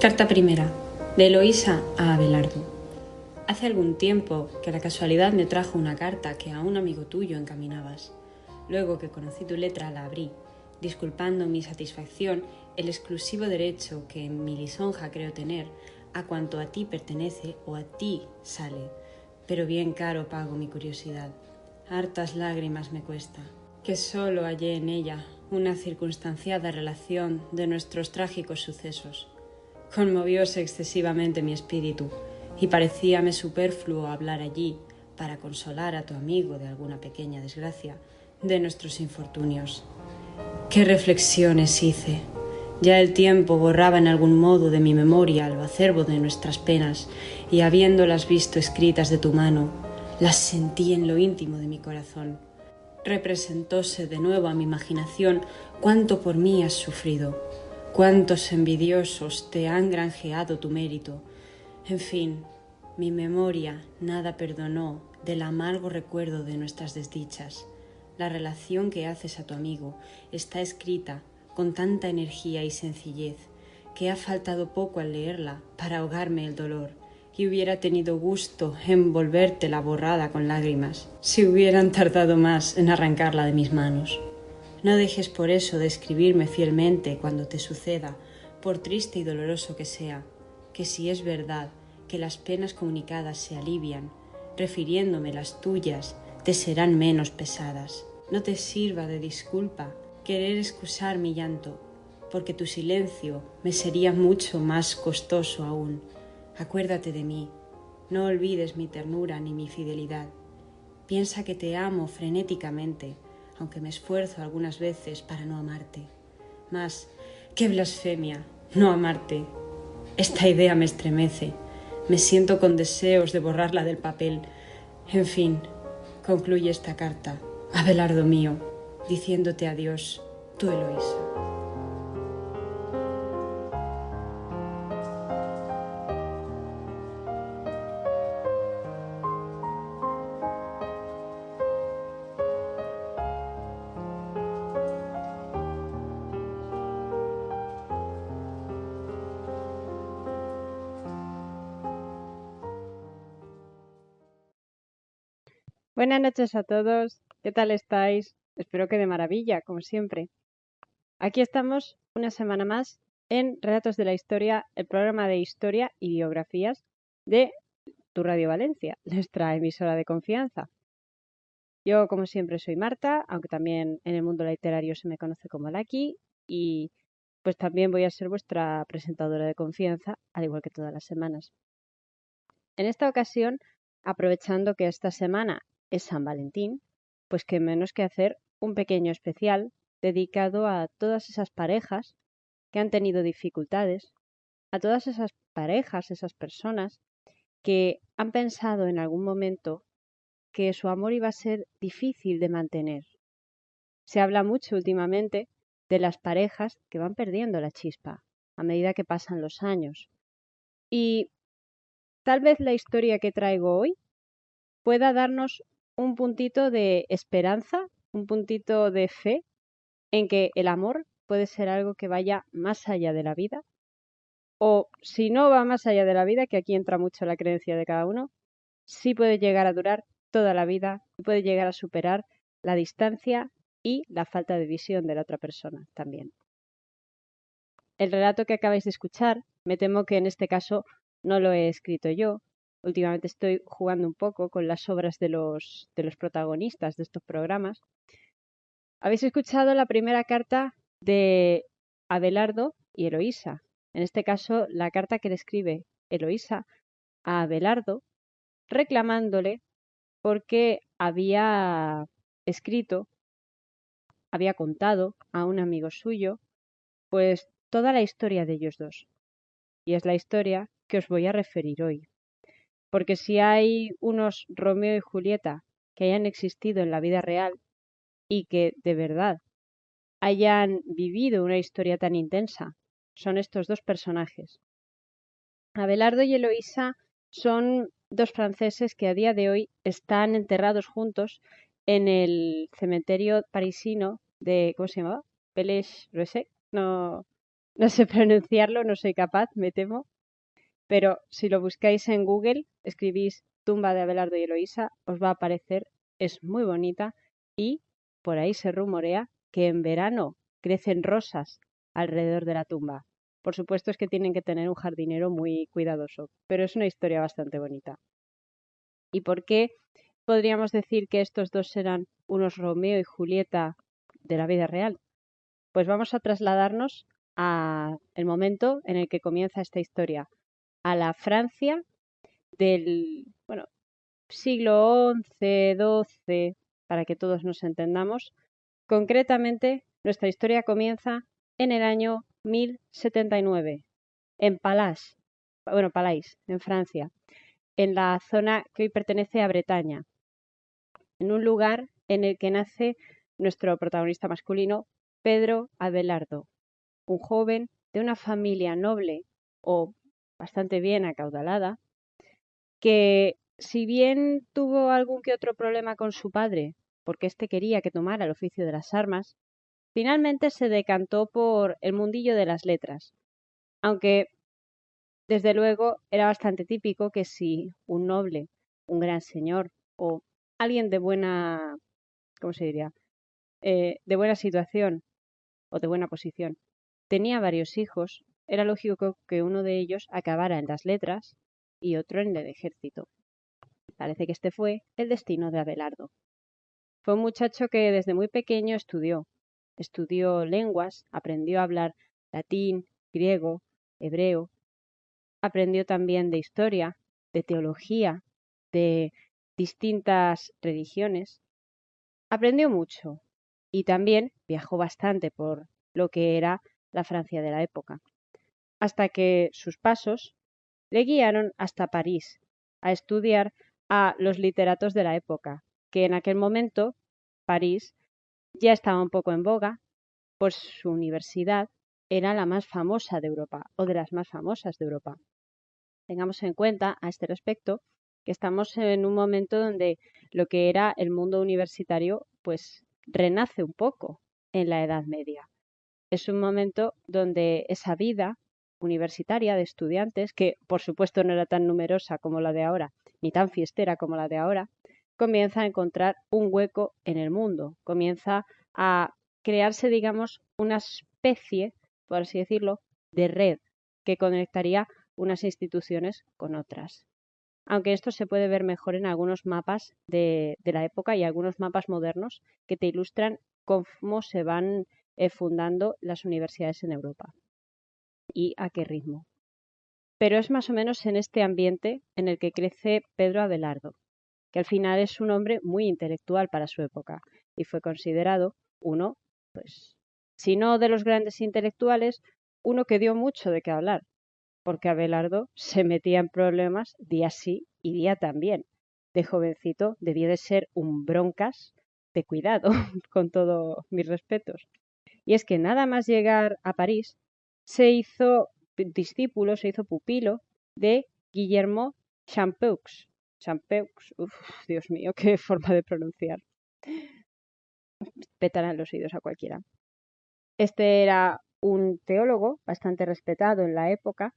Carta primera, de Eloísa a Abelardo. Hace algún tiempo que la casualidad me trajo una carta que a un amigo tuyo encaminabas. Luego que conocí tu letra la abrí, disculpando mi satisfacción el exclusivo derecho que en mi lisonja creo tener a cuanto a ti pertenece o a ti sale, pero bien caro pago mi curiosidad. Hartas lágrimas me cuesta, que solo hallé en ella una circunstanciada relación de nuestros trágicos sucesos. Conmovióse excesivamente mi espíritu y parecíame superfluo hablar allí para consolar a tu amigo de alguna pequeña desgracia de nuestros infortunios. ¡Qué reflexiones hice! Ya el tiempo borraba en algún modo de mi memoria lo acervo de nuestras penas y habiéndolas visto escritas de tu mano, las sentí en lo íntimo de mi corazón. Representóse de nuevo a mi imaginación cuánto por mí has sufrido, cuántos envidiosos te han granjeado tu mérito. En fin, mi memoria nada perdonó del amargo recuerdo de nuestras desdichas. La relación que haces a tu amigo está escrita con tanta energía y sencillez que ha faltado poco al leerla para ahogarme el dolor, y hubiera tenido gusto en volvértela borrada con lágrimas, si hubieran tardado más en arrancarla de mis manos. No dejes por eso de escribirme fielmente cuando te suceda, por triste y doloroso que sea, que si es verdad que las penas comunicadas se alivian, refiriéndome las tuyas, te serán menos pesadas. No te sirva de disculpa querer excusar mi llanto, porque tu silencio me sería mucho más costoso aún. Acuérdate de mí, no olvides mi ternura ni mi fidelidad. Piensa que te amo frenéticamente, aunque me esfuerzo algunas veces para no amarte. Mas, ¡qué blasfemia! No amarte. Esta idea me estremece. Me siento con deseos de borrarla del papel. En fin, concluye esta carta, Abelardo mío, diciéndote adiós, tu Eloísa. Buenas noches a todos, ¿qué tal estáis? Espero que de maravilla, como siempre. Aquí estamos una semana más en Relatos de la Historia, el programa de historia y biografías de Tu Radio Valencia, nuestra emisora de confianza. Yo, como siempre, soy Marta, aunque también en el mundo literario se me conoce como Laki, y pues también voy a ser vuestra presentadora de confianza, al igual que todas las semanas. En esta ocasión, aprovechando que esta semana es San Valentín, pues qué menos que hacer un pequeño especial dedicado a todas esas parejas que han tenido dificultades, a todas esas parejas, esas personas que han pensado en algún momento que su amor iba a ser difícil de mantener. Se habla mucho últimamente de las parejas que van perdiendo la chispa a medida que pasan los años. Y tal vez la historia que traigo hoy pueda darnos un puntito de esperanza, un puntito de fe en que el amor puede ser algo que vaya más allá de la vida, o si no va más allá de la vida, que aquí entra mucho la creencia de cada uno, sí puede llegar a durar toda la vida, puede llegar a superar la distancia y la falta de visión de la otra persona también. El relato que acabáis de escuchar, me temo que en este caso no lo he escrito yo. Últimamente estoy jugando un poco con las obras de los protagonistas de estos programas. Habéis escuchado la primera carta de Abelardo y Eloísa. En este caso, la carta que le escribe Eloísa a Abelardo, reclamándole porque había escrito, había contado a un amigo suyo, pues toda la historia de ellos dos. Y es la historia que os voy a referir hoy. Porque si hay unos Romeo y Julieta que hayan existido en la vida real y que de verdad hayan vivido una historia tan intensa, son estos dos personajes. Abelardo y Eloísa son dos franceses que a día de hoy están enterrados juntos en el cementerio parisino de, ¿cómo se llamaba? Pélez-Rousseau. No No sé pronunciarlo, no soy capaz, me temo, pero si lo buscáis en Google, escribís tumba de Abelardo y Eloísa, os va a aparecer, es muy bonita y por ahí se rumorea que en verano crecen rosas alrededor de la tumba. Por supuesto es que tienen que tener un jardinero muy cuidadoso, pero es una historia bastante bonita. ¿Y por qué podríamos decir que estos dos serán unos Romeo y Julieta de la vida real? Pues vamos a trasladarnos a el momento en el que comienza esta historia, a la Francia del, bueno, siglo XI, XII, para que todos nos entendamos. Concretamente, nuestra historia comienza en el año 1079, en Palais, en Francia, en la zona que hoy pertenece a Bretaña, en un lugar en el que nace nuestro protagonista masculino, Pedro Abelardo, un joven de una familia noble o bastante bien acaudalada, que si bien tuvo algún que otro problema con su padre, porque éste quería que tomara el oficio de las armas, finalmente se decantó por el mundillo de las letras, aunque desde luego era bastante típico que si un noble, un gran señor o alguien de buena, ¿cómo se diría? De buena situación o de buena posición tenía varios hijos, era lógico que uno de ellos acabara en las letras y otro en el ejército. Parece que este fue el destino de Abelardo. Fue un muchacho que desde muy pequeño estudió lenguas, aprendió a hablar latín, griego, hebreo, aprendió también de historia, de teología, de distintas religiones. Aprendió mucho y también viajó bastante por lo que era la Francia de la época, hasta que sus pasos le guiaron hasta París a estudiar a los literatos de la época, que en aquel momento París ya estaba un poco en boga, pues su universidad era la más famosa de Europa o de las más famosas de Europa. Tengamos en cuenta a este respecto que estamos en un momento donde lo que era el mundo universitario pues renace un poco en la Edad Media. Es un momento donde esa vida universitaria de estudiantes, que por supuesto no era tan numerosa como la de ahora, ni tan fiestera como la de ahora, comienza a encontrar un hueco en el mundo, comienza a crearse, digamos, una especie, por así decirlo, de red que conectaría unas instituciones con otras. Aunque esto se puede ver mejor en algunos mapas de la época y algunos mapas modernos que te ilustran cómo se van fundando las universidades en Europa y a qué ritmo. Pero es más o menos en este ambiente en el que crece Pedro Abelardo, que al final es un hombre muy intelectual para su época y fue considerado uno, pues, si no de los grandes intelectuales, uno que dio mucho de qué hablar, porque Abelardo se metía en problemas día sí y día también. De jovencito debió de ser un broncas de cuidado, con todos mis respetos. Y es que nada más llegar a París, se hizo discípulo, se hizo pupilo de Guillermo Champeux. Champeux, uff, Dios mío, qué forma de pronunciar. Petarán los oídos a cualquiera. Este era un teólogo bastante respetado en la época,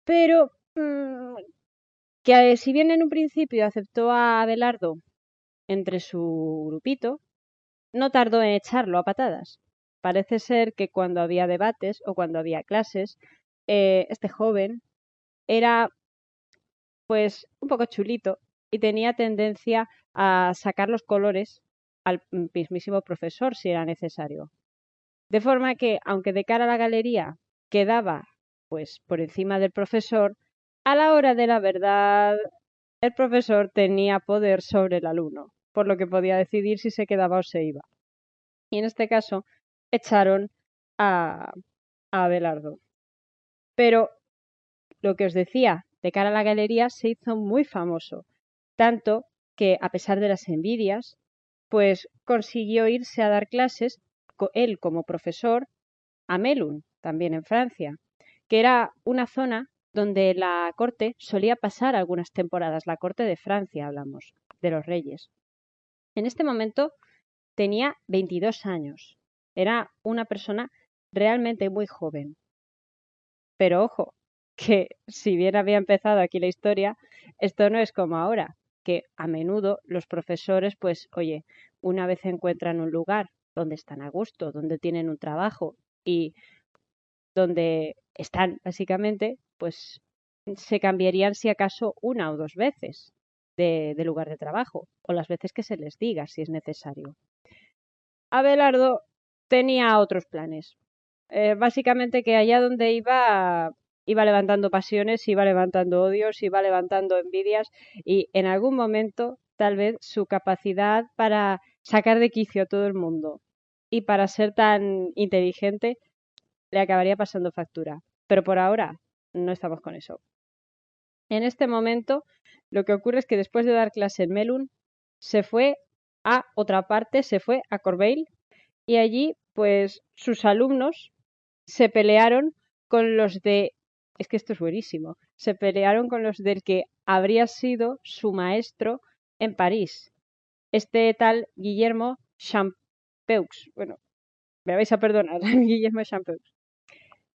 pero que si bien en un principio aceptó a Abelardo entre su grupito, no tardó en echarlo a patadas. Parece ser que cuando había debates o cuando había clases, este joven era pues un poco chulito y tenía tendencia a sacar los colores al mismísimo profesor si era necesario. De forma que, aunque de cara a la galería quedaba pues por encima del profesor, a la hora de la verdad el profesor tenía poder sobre el alumno, por lo que podía decidir si se quedaba o se iba. Y en este caso echaron a, a Abelardo. Pero lo que os decía, de cara a la galería se hizo muy famoso, tanto que a pesar de las envidias, pues consiguió irse a dar clases, él como profesor, a Melun, también en Francia, que era una zona donde la corte solía pasar algunas temporadas, la corte de Francia hablamos, de los reyes. En este momento tenía 22 años, era una persona realmente muy joven. Pero ojo, que si bien había empezado aquí la historia, esto no es como ahora, que a menudo los profesores, pues, oye, una vez encuentran un lugar donde están a gusto, donde tienen un trabajo y donde están, básicamente, pues se cambiarían si acaso una o dos veces de lugar de trabajo, o las veces que se les diga si es necesario. Abelardo tenía otros planes. Básicamente que allá donde iba levantando pasiones, iba levantando odios, iba levantando envidias y en algún momento tal vez su capacidad para sacar de quicio a todo el mundo y para ser tan inteligente le acabaría pasando factura. Pero por ahora no estamos con eso. En este momento lo que ocurre es que después de dar clase en Melun se fue a otra parte, se fue a Corbeil y allí pues sus alumnos se pelearon con los de... Es que esto es buenísimo. Se pelearon con los del que habría sido su maestro en París. Este tal Guillermo Champeux. Bueno, me vais a perdonar, Guillermo Champeux.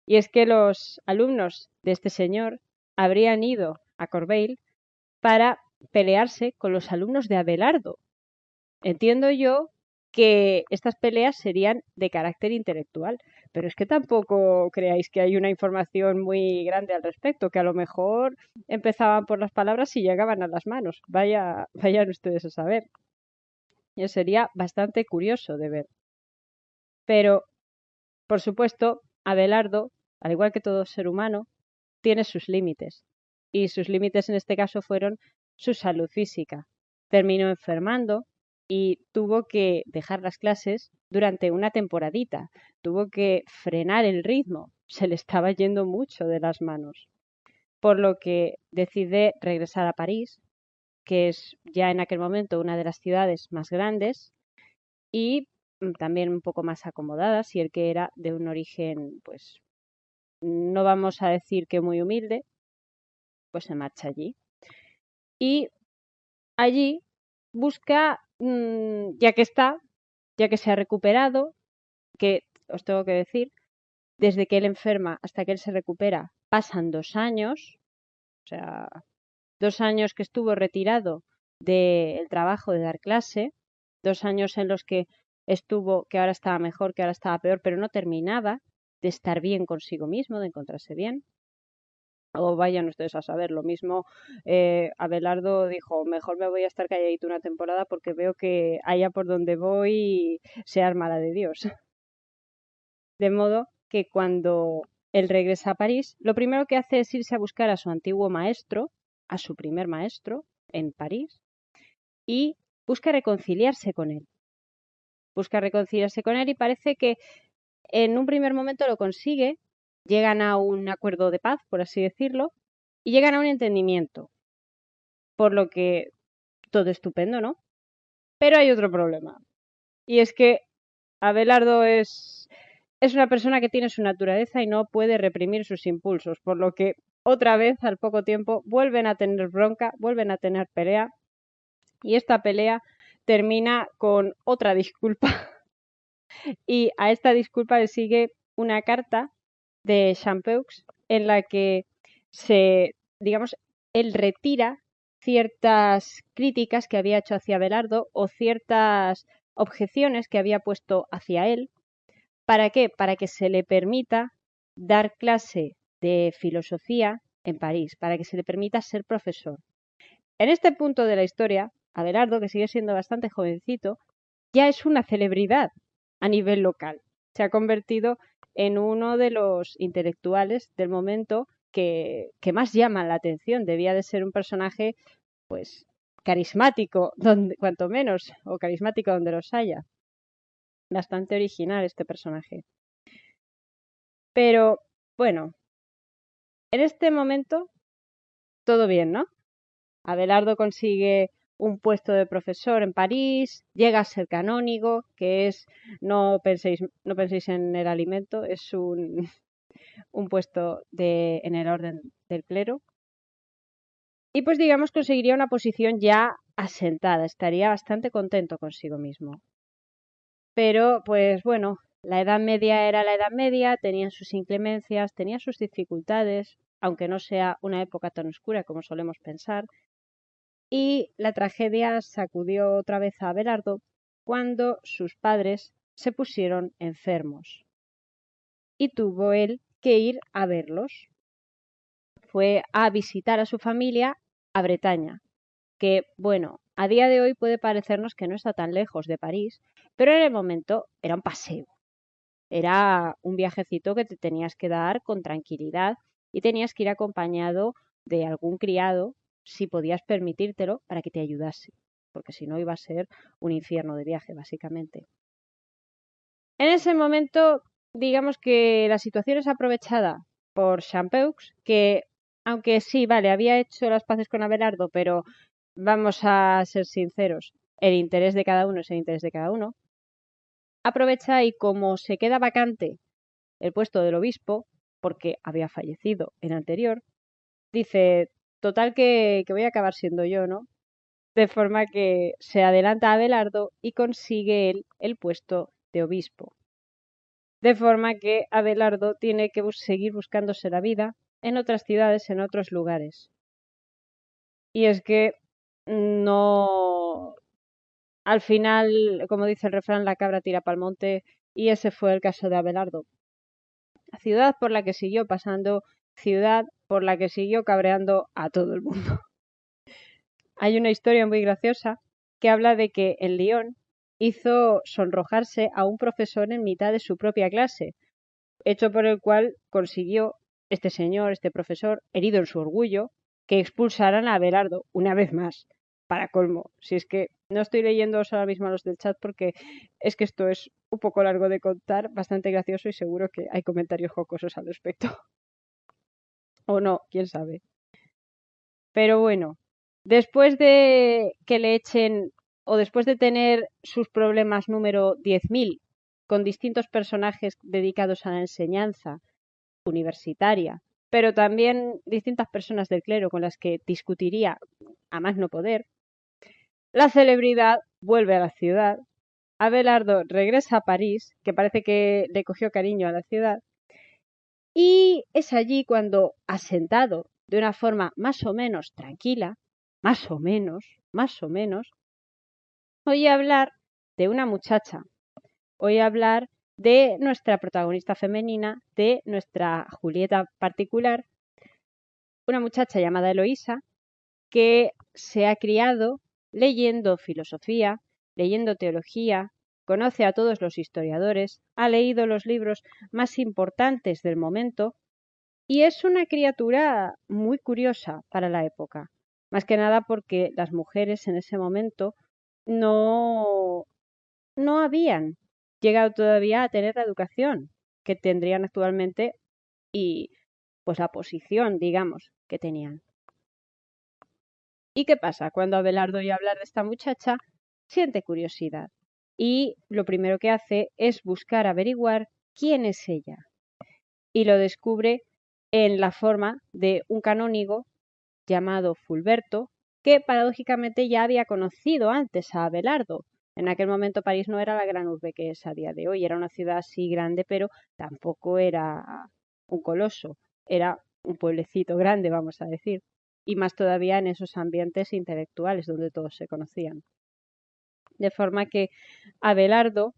Y es que los alumnos de este señor habrían ido a Corbeil para pelearse con los alumnos de Abelardo. Entiendo yo que estas peleas serían de carácter intelectual, pero es que tampoco creáis que hay una información muy grande al respecto, que a lo mejor empezaban por las palabras y llegaban a las manos. Vayan ustedes a saber. Y sería bastante curioso de ver. Pero, por supuesto, Abelardo, al igual que todo ser humano, tiene sus límites. Y sus límites en este caso fueron su salud física. Terminó enfermando y tuvo que dejar las clases durante una temporadita. Tuvo que frenar el ritmo. Se le estaba yendo mucho de las manos. Por lo que decide regresar a París, que es ya en aquel momento una de las ciudades más grandes y también un poco más acomodadas, y el que era de un origen, pues, no vamos a decir que muy humilde, pues se marcha allí. Y allí busca, ya que se ha recuperado, que os tengo que decir, desde que él enferma hasta que él se recupera pasan 2 años, o sea, 2 años que estuvo retirado del trabajo de dar clase, 2 años en los que estuvo, que ahora estaba mejor, que ahora estaba peor, pero no terminaba de estar bien consigo mismo, de encontrarse bien. O vayan ustedes a saber, lo mismo Abelardo dijo, mejor me voy a estar calladito una temporada porque veo que allá por donde voy se arma la de Dios. De modo que cuando él regresa a París, lo primero que hace es irse a buscar a su antiguo maestro, a su primer maestro en París, y busca reconciliarse con él. Busca reconciliarse con él y parece que en un primer momento lo consigue, llegan a un acuerdo de paz, por así decirlo, y llegan a un entendimiento. Por lo que todo estupendo, ¿no? Pero hay otro problema. Y es que Abelardo es una persona que tiene su naturaleza y no puede reprimir sus impulsos, por lo que otra vez, al poco tiempo, vuelven a tener bronca, vuelven a tener pelea, y esta pelea termina con otra disculpa. Y a esta disculpa le sigue una carta de Champeux en la que digamos, él retira ciertas críticas que había hecho hacia Abelardo o ciertas objeciones que había puesto hacia él. ¿Para qué? Para que se le permita dar clase de filosofía en París, para que se le permita ser profesor. En este punto de la historia, Abelardo, que sigue siendo bastante jovencito, ya es una celebridad a nivel local. Se ha convertido en uno de los intelectuales del momento que más llaman la atención. Debía de ser un personaje, pues, carismático, cuanto menos, o carismático donde los haya. Bastante original este personaje. Pero, bueno, en este momento, todo bien, ¿no? Abelardo consigue un puesto de profesor en París, llega a ser canónigo, que es, no penséis en el alimento, es un puesto en el orden del clero. Y pues digamos conseguiría una posición ya asentada, estaría bastante contento consigo mismo. Pero pues bueno, La Edad Media era la Edad Media, tenían sus inclemencias, tenía sus dificultades, aunque no sea una época tan oscura como solemos pensar, y la tragedia sacudió otra vez a Abelardo cuando sus padres se pusieron enfermos y tuvo él que ir a verlos. Fue a visitar a su familia a Bretaña, que, bueno, a día de hoy puede parecernos que no está tan lejos de París, pero en el momento era un paseo. Era un viajecito que te tenías que dar con tranquilidad y tenías que ir acompañado de algún criado, si podías permitírtelo, para que te ayudase, porque si no iba a ser un infierno de viaje, básicamente. En ese momento, digamos que la situación es aprovechada por Champeux, que aunque sí, vale, había hecho las paces con Abelardo, pero vamos a ser sinceros, el interés de cada uno es el interés de cada uno. Aprovecha y como se queda vacante el puesto del obispo, porque había fallecido en anterior, dice, total que voy a acabar siendo yo, ¿no? De forma que se adelanta a Abelardo y consigue él el puesto de obispo. De forma que Abelardo tiene que seguir buscándose la vida en otras ciudades, en otros lugares. Y es que no, al final, como dice el refrán, la cabra tira pa'l monte, y ese fue el caso de Abelardo. La ciudad por la que siguió pasando, ciudad por la que siguió cabreando a todo el mundo. Hay una historia muy graciosa que habla de que en Lyon hizo sonrojarse a un profesor en mitad de su propia clase, hecho por el cual consiguió este señor, este profesor, herido en su orgullo, que expulsaran a Abelardo una vez más, para colmo. Si es que no estoy leyendo ahora mismo a los del chat porque es que esto es un poco largo de contar, bastante gracioso y seguro que hay comentarios jocosos al respecto. O no, quién sabe. Pero bueno, después de que le echen o después de tener sus problemas número 10.000 con distintos personajes dedicados a la enseñanza universitaria, pero también distintas personas del clero con las que discutiría a más no poder, la celebridad vuelve a la ciudad, Abelardo regresa a París, que parece que le cogió cariño a la ciudad, y es allí cuando, asentado de una forma más o menos tranquila, más o menos, oye hablar de una muchacha, oye hablar de nuestra protagonista femenina, de nuestra Julieta particular, una muchacha llamada Eloísa, que se ha criado leyendo filosofía, leyendo teología, conoce a todos los historiadores, ha leído los libros más importantes del momento y es una criatura muy curiosa para la época, más que nada porque las mujeres en ese momento no, no habían llegado todavía a tener la educación que tendrían actualmente y pues la posición, digamos, que tenían. ¿Y qué pasa? Cuando Abelardo oye hablar de esta muchacha, siente curiosidad y lo primero que hace es buscar averiguar quién es ella y lo descubre en la forma de un canónigo llamado Fulberto, que paradójicamente ya había conocido antes a Abelardo. En aquel momento París no era la gran urbe que es a día de hoy, era una ciudad así grande, pero tampoco era un coloso, era un pueblecito grande, vamos a decir, y más todavía en esos ambientes intelectuales donde todos se conocían. De forma que Abelardo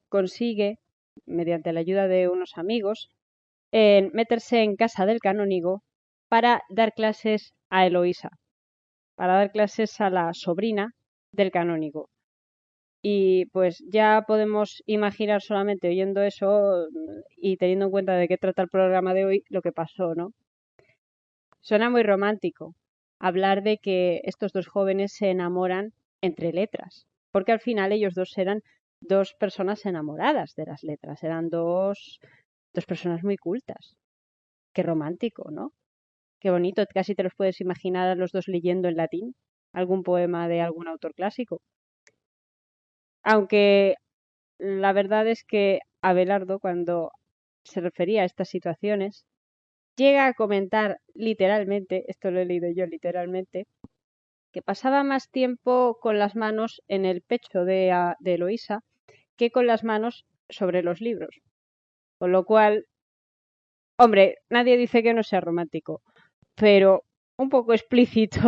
consigue, mediante la ayuda de unos amigos, meterse en casa del canónigo para dar clases a Eloísa, para dar clases a la sobrina del canónigo. Y pues ya podemos imaginar solamente oyendo eso y teniendo en cuenta de qué trata el programa de hoy lo que pasó, ¿no? Suena muy romántico hablar de que estos dos jóvenes se enamoran entre letras, porque al final ellos dos eran dos personas enamoradas de las letras, eran dos personas muy cultas. Qué romántico, ¿no? Qué bonito, casi te los puedes imaginar a los dos leyendo en latín algún poema de algún autor clásico. Aunque la verdad es que Abelardo, cuando se refería a estas situaciones, llega a comentar literalmente, esto lo he leído yo literalmente, que pasaba más tiempo con las manos en el pecho de Eloísa que con las manos sobre los libros. Con lo cual, hombre, nadie dice que no sea romántico, pero un poco explícito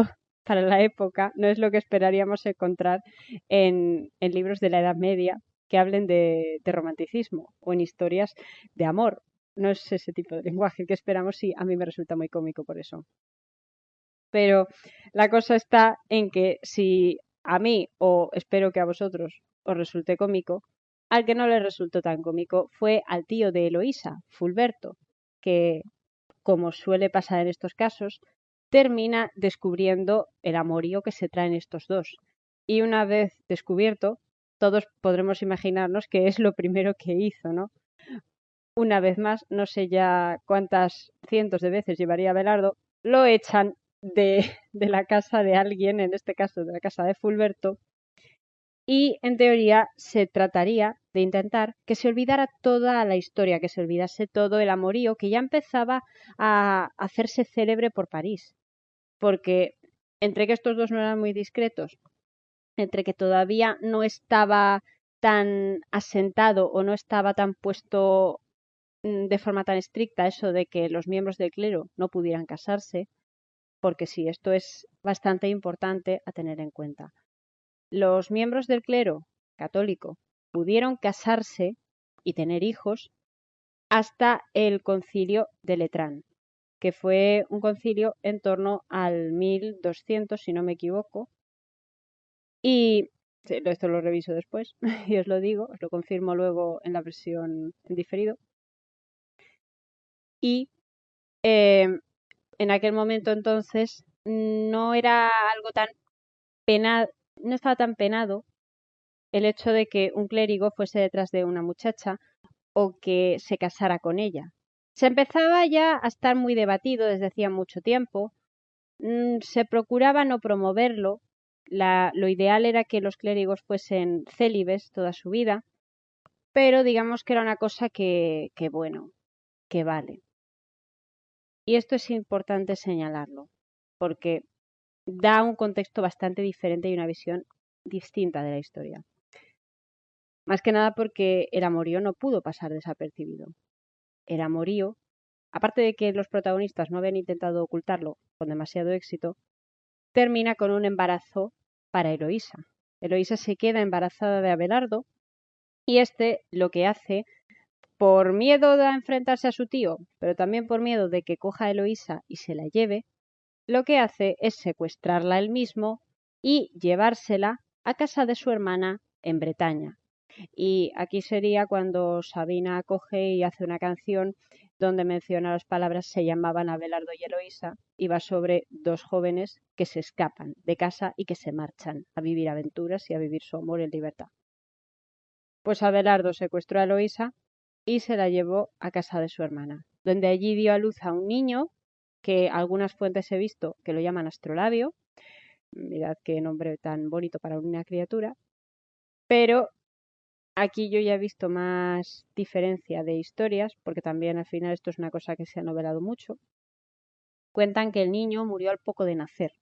para la época no es lo que esperaríamos encontrar en libros de la Edad Media que hablen de romanticismo o en historias de amor. No es ese tipo de lenguaje que esperamos y a mí me resulta muy cómico por eso. Pero la cosa está en que si a mí, o espero que a vosotros, os resulte cómico, al que no le resultó tan cómico fue al tío de Eloísa, Fulberto, que, como suele pasar en estos casos, termina descubriendo el amorío que se traen estos dos. Y una vez descubierto, todos podremos imaginarnos que es lo primero que hizo, ¿no? Una vez más, no sé ya cuántas cientos de veces llevaría Abelardo, lo echan de la casa de alguien, en este caso de la casa de Fulberto, y en teoría se trataría de intentar que se olvidara toda la historia, que se olvidase todo el amorío que ya empezaba a hacerse célebre por París, porque entre que estos dos no eran muy discretos, entre que todavía no estaba tan asentado o no estaba tan puesto de forma tan estricta eso de que los miembros del clero no pudieran casarse, porque sí, esto es bastante importante a tener en cuenta. Los miembros del clero católico pudieron casarse y tener hijos hasta el concilio de Letrán, que fue un concilio en torno al 1200, si no me equivoco, y sí, esto lo reviso después y os lo digo, os lo confirmo luego en la versión en diferido. Y eh, en aquel momento entonces no era algo tan penado, no estaba tan penado el hecho de que un clérigo fuese detrás de una muchacha o que se casara con ella. Se empezaba ya a estar muy debatido desde hacía mucho tiempo. Se procuraba no promoverlo. Lo ideal era que los clérigos fuesen célibes toda su vida, pero digamos que era una cosa que bueno, que vale. Y esto es importante señalarlo, porque da un contexto bastante diferente y una visión distinta de la historia. Más que nada porque el amorío no pudo pasar desapercibido. El amorío, aparte de que los protagonistas no habían intentado ocultarlo con demasiado éxito, termina con un embarazo para Eloísa. Eloísa se queda embarazada de Abelardo y este lo que hace, por miedo de enfrentarse a su tío, pero también por miedo de que coja a Eloísa y se la lleve, lo que hace es secuestrarla él mismo y llevársela a casa de su hermana en Bretaña. Y aquí sería cuando Sabina coge y hace una canción donde menciona las palabras se llamaban Abelardo y Eloísa y va sobre dos jóvenes que se escapan de casa y que se marchan a vivir aventuras y a vivir su amor en libertad. Pues Abelardo secuestró a Eloísa y se la llevó a casa de su hermana, donde allí dio a luz a un niño que algunas fuentes he visto que lo llaman Astrolabio. Mirad qué nombre tan bonito para una criatura. Pero aquí yo ya he visto más diferencia de historias, porque también al final esto es una cosa que se ha novelado mucho. Cuentan que el niño murió al poco de nacer,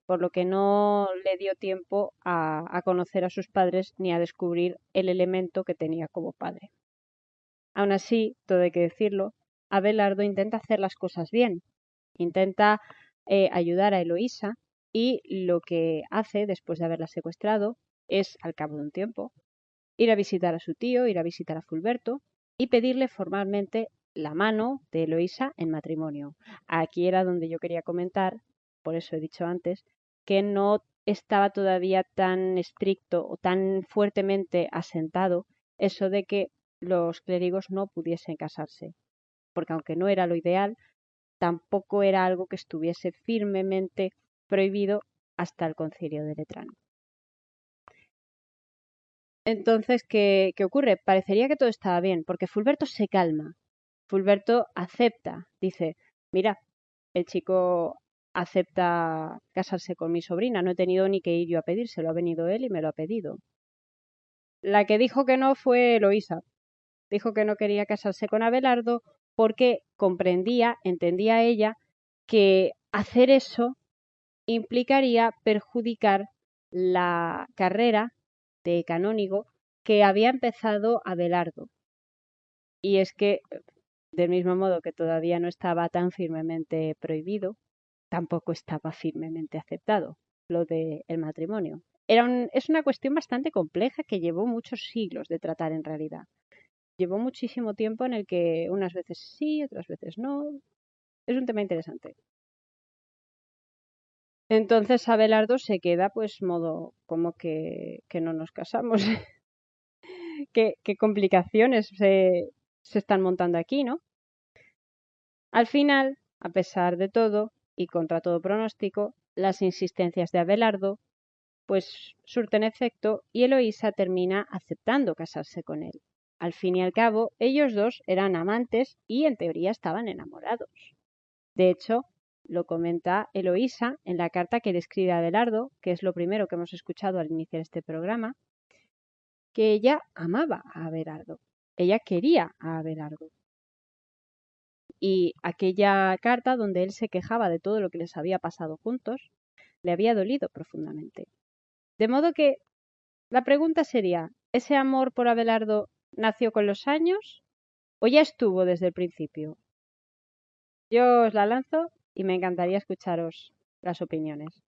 por lo que no le dio tiempo a conocer a sus padres ni a descubrir el elemento que tenía como padre. Aún así, todo hay que decirlo, Abelardo intenta hacer las cosas bien, intenta ayudar a Eloísa y lo que hace después de haberla secuestrado es, al cabo de un tiempo, ir a visitar a su tío, ir a visitar a Fulberto y pedirle formalmente la mano de Eloísa en matrimonio. Aquí era donde yo quería comentar, por eso he dicho antes, que no estaba todavía tan estricto o tan fuertemente asentado eso de que los clérigos no pudiesen casarse, porque aunque no era lo ideal, tampoco era algo que estuviese firmemente prohibido hasta el concilio de Letrán. Entonces, ¿qué ocurre? Parecería que todo estaba bien, porque Fulberto se calma. Fulberto acepta, dice, mira, el chico acepta casarse con mi sobrina, no he tenido ni que ir yo a pedírselo, ha venido él y me lo ha pedido. La que dijo que no fue Eloísa, dijo que no quería casarse con Abelardo porque comprendía, entendía ella, que hacer eso implicaría perjudicar la carrera de canónigo que había empezado Abelardo. Y es que, del mismo modo que todavía no estaba tan firmemente prohibido, tampoco estaba firmemente aceptado lo del matrimonio. Es una cuestión bastante compleja que llevó muchos siglos de tratar en realidad. Llevó muchísimo tiempo en el que unas veces sí, otras veces no. Es un tema interesante. Entonces Abelardo se queda pues modo como que no nos casamos. ¿Qué complicaciones se están montando aquí, ¿no? Al final, a pesar de todo y contra todo pronóstico, las insistencias de Abelardo pues surten efecto y Eloísa termina aceptando casarse con él. Al fin y al cabo, ellos dos eran amantes y en teoría estaban enamorados. De hecho, lo comenta Eloísa en la carta que le escribe a Abelardo, que es lo primero que hemos escuchado al iniciar este programa, que ella amaba a Abelardo, ella quería a Abelardo. Y aquella carta donde él se quejaba de todo lo que les había pasado juntos, le había dolido profundamente. De modo que la pregunta sería, ¿ese amor por Abelardo nació con los años o ya estuvo desde el principio? Yo os la lanzo y me encantaría escucharos las opiniones.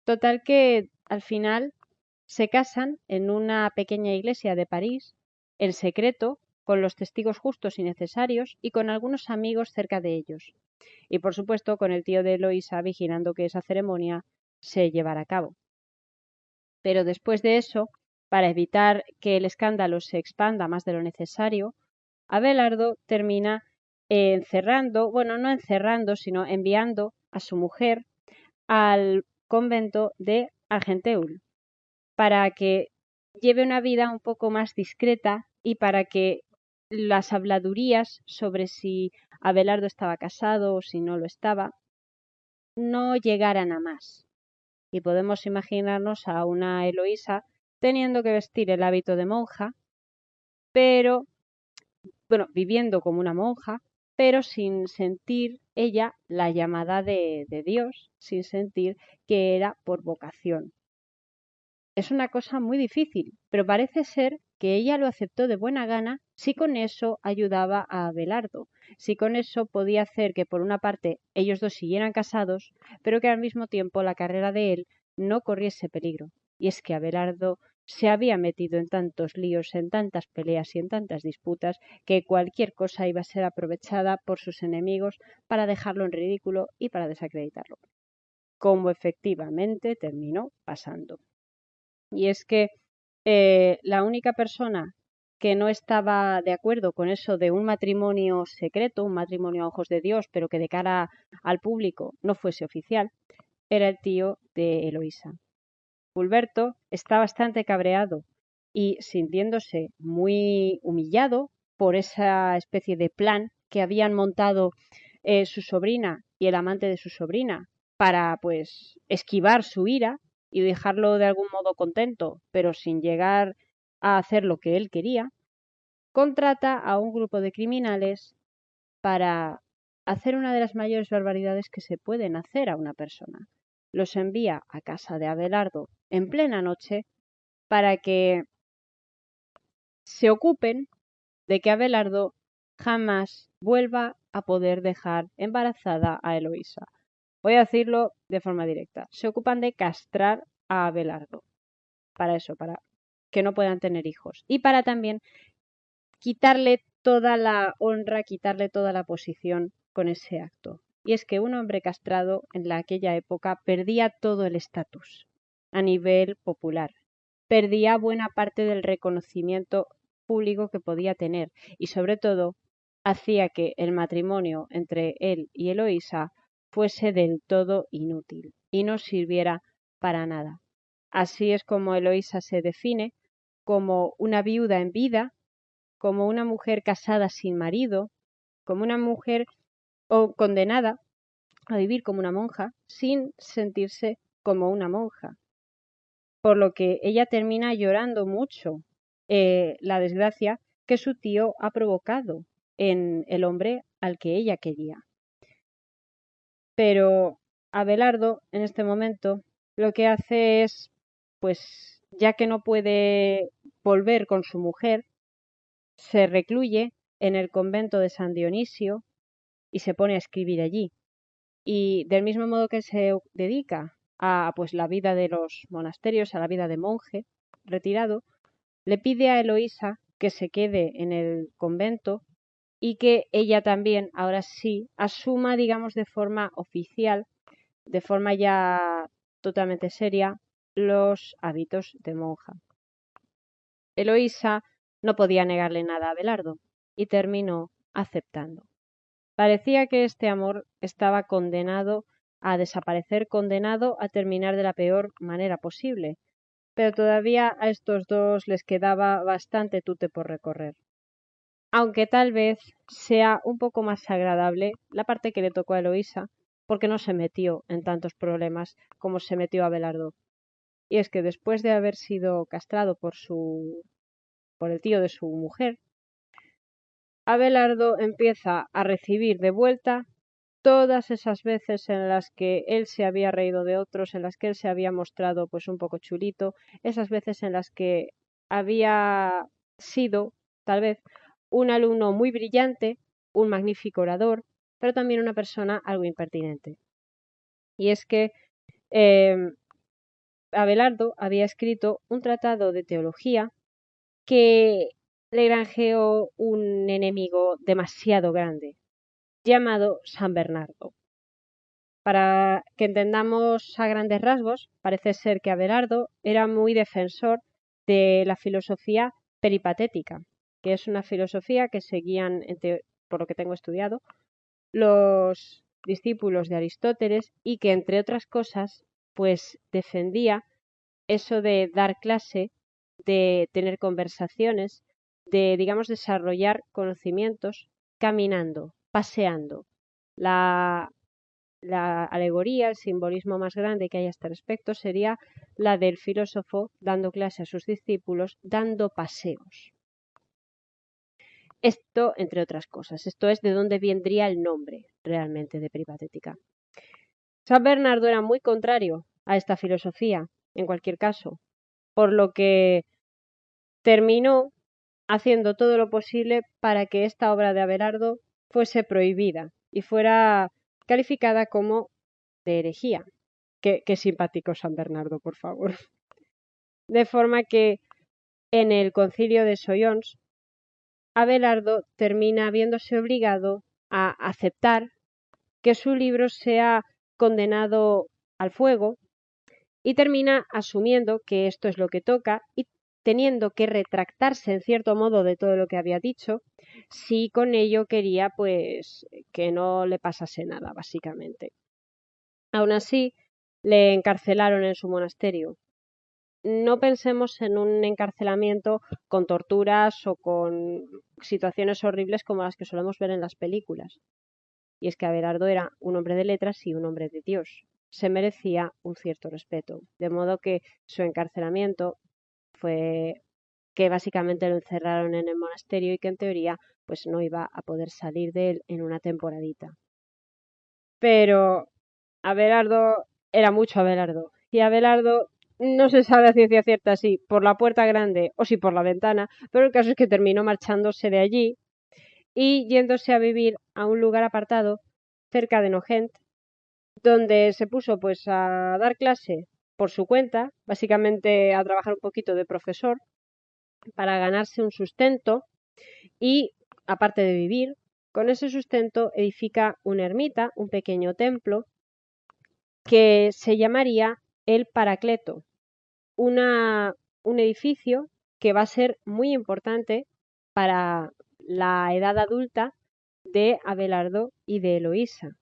Total que al final se casan en una pequeña iglesia de París, en secreto, con los testigos justos y necesarios y con algunos amigos cerca de ellos. Y por supuesto con el tío de Eloísa vigilando que esa ceremonia se llevara a cabo. Pero después de eso, para evitar que el escándalo se expanda más de lo necesario, Abelardo termina encerrando, bueno, no encerrando, sino enviando a su mujer al convento de Argenteul para que lleve una vida un poco más discreta y para que las habladurías sobre si Abelardo estaba casado o si no lo estaba no llegaran a más. Y podemos imaginarnos a una Eloísa teniendo que vestir el hábito de monja, pero, bueno, viviendo como una monja, pero sin sentir ella la llamada de Dios, sin sentir que era por vocación. Es una cosa muy difícil, pero parece ser que ella lo aceptó de buena gana si con eso ayudaba a Abelardo, si con eso podía hacer que por una parte ellos dos siguieran casados, pero que al mismo tiempo la carrera de él no corriese peligro. Y es que Abelardo se había metido en tantos líos, en tantas peleas y en tantas disputas que cualquier cosa iba a ser aprovechada por sus enemigos para dejarlo en ridículo y para desacreditarlo, como efectivamente terminó pasando. Y es que la única persona que no estaba de acuerdo con eso de un matrimonio secreto, un matrimonio a ojos de Dios, pero que de cara al público no fuese oficial, era el tío de Eloísa. Fulberto está bastante cabreado y sintiéndose muy humillado por esa especie de plan que habían montado su sobrina y el amante de su sobrina para pues esquivar su ira y dejarlo de algún modo contento, pero sin llegar a hacer lo que él quería, contrata a un grupo de criminales para hacer una de las mayores barbaridades que se pueden hacer a una persona. Los envía a casa de Abelardo en plena noche para que se ocupen de que Abelardo jamás vuelva a poder dejar embarazada a Eloísa. Voy a decirlo de forma directa. Se ocupan de castrar a Abelardo. Para eso, para que no puedan tener hijos. Y para también quitarle toda la honra, quitarle toda la posición con ese acto. Y es que un hombre castrado en aquella época perdía todo el estatus a nivel popular. Perdía buena parte del reconocimiento público que podía tener y sobre todo hacía que el matrimonio entre él y Eloísa fuese del todo inútil y no sirviera para nada. Así es como Eloísa se define como una viuda en vida, como una mujer casada sin marido, como una mujer condenada a vivir como una monja sin sentirse como una monja. Por lo que ella termina llorando mucho la desgracia que su tío ha provocado en el hombre al que ella quería. Pero Abelardo en este momento lo que hace es, pues ya que no puede volver con su mujer, se recluye en el convento de San Dionisio y se pone a escribir allí. Y del mismo modo que se dedica a pues la vida de los monasterios, a la vida de monje retirado, le pide a Eloísa que se quede en el convento y que ella también, ahora sí, asuma, digamos, de forma oficial, de forma ya totalmente seria, los hábitos de monja. Eloísa no podía negarle nada a Abelardo y terminó aceptando. Parecía que este amor estaba condenado a desaparecer, condenado a terminar de la peor manera posible, pero todavía a estos dos les quedaba bastante tute por recorrer. Aunque tal vez sea un poco más agradable la parte que le tocó a Eloísa, porque no se metió en tantos problemas como se metió Abelardo. Y es que después de haber sido castrado por el tío de su mujer, Abelardo empieza a recibir de vuelta todas esas veces en las que él se había reído de otros, en las que él se había mostrado pues un poco chulito, esas veces en las que había sido, tal vez, un alumno muy brillante, un magnífico orador, pero también una persona algo impertinente. Y es que Abelardo había escrito un tratado de teología que le granjeó un enemigo demasiado grande, llamado San Bernardo. Para que entendamos a grandes rasgos, parece ser que Abelardo era muy defensor de la filosofía peripatética, que es una filosofía que seguían, por lo que tengo estudiado, los discípulos de Aristóteles y que, entre otras cosas, pues defendía eso de dar clase, de tener conversaciones, de, digamos, desarrollar conocimientos caminando, paseando. La alegoría, el simbolismo más grande que hay a este respecto sería la del filósofo dando clase a sus discípulos, dando paseos. Esto, entre otras cosas, esto es de dónde vendría el nombre realmente de peripatética. San Bernardo era muy contrario a esta filosofía, en cualquier caso, por lo que terminó haciendo todo lo posible para que esta obra de Abelardo fuese prohibida y fuera calificada como de herejía. Qué simpático San Bernardo, por favor. De forma que en el concilio de Soyons, Abelardo termina viéndose obligado a aceptar que su libro sea condenado al fuego y termina asumiendo que esto es lo que toca y teniendo que retractarse en cierto modo de todo lo que había dicho, si con ello quería pues que no le pasase nada, básicamente. Aún así, le encarcelaron en su monasterio. No pensemos en un encarcelamiento con torturas o con situaciones horribles como las que solemos ver en las películas. Y es que Abelardo era un hombre de letras y un hombre de Dios. Se merecía un cierto respeto. De modo que su encarcelamiento fue que básicamente lo encerraron en el monasterio y que en teoría pues no iba a poder salir de él en una temporadita. Pero Abelardo era mucho Abelardo. Y Abelardo no se sabe a ciencia cierta si por la puerta grande o si por la ventana, pero el caso es que terminó marchándose de allí y yéndose a vivir a un lugar apartado cerca de Nogent, donde se puso pues a dar clase por su cuenta, básicamente a trabajar un poquito de profesor para ganarse un sustento y, aparte de vivir, con ese sustento edifica una ermita, un pequeño templo, que se llamaría el Paracleto, un edificio que va a ser muy importante para la edad adulta de Abelardo y de Eloísa.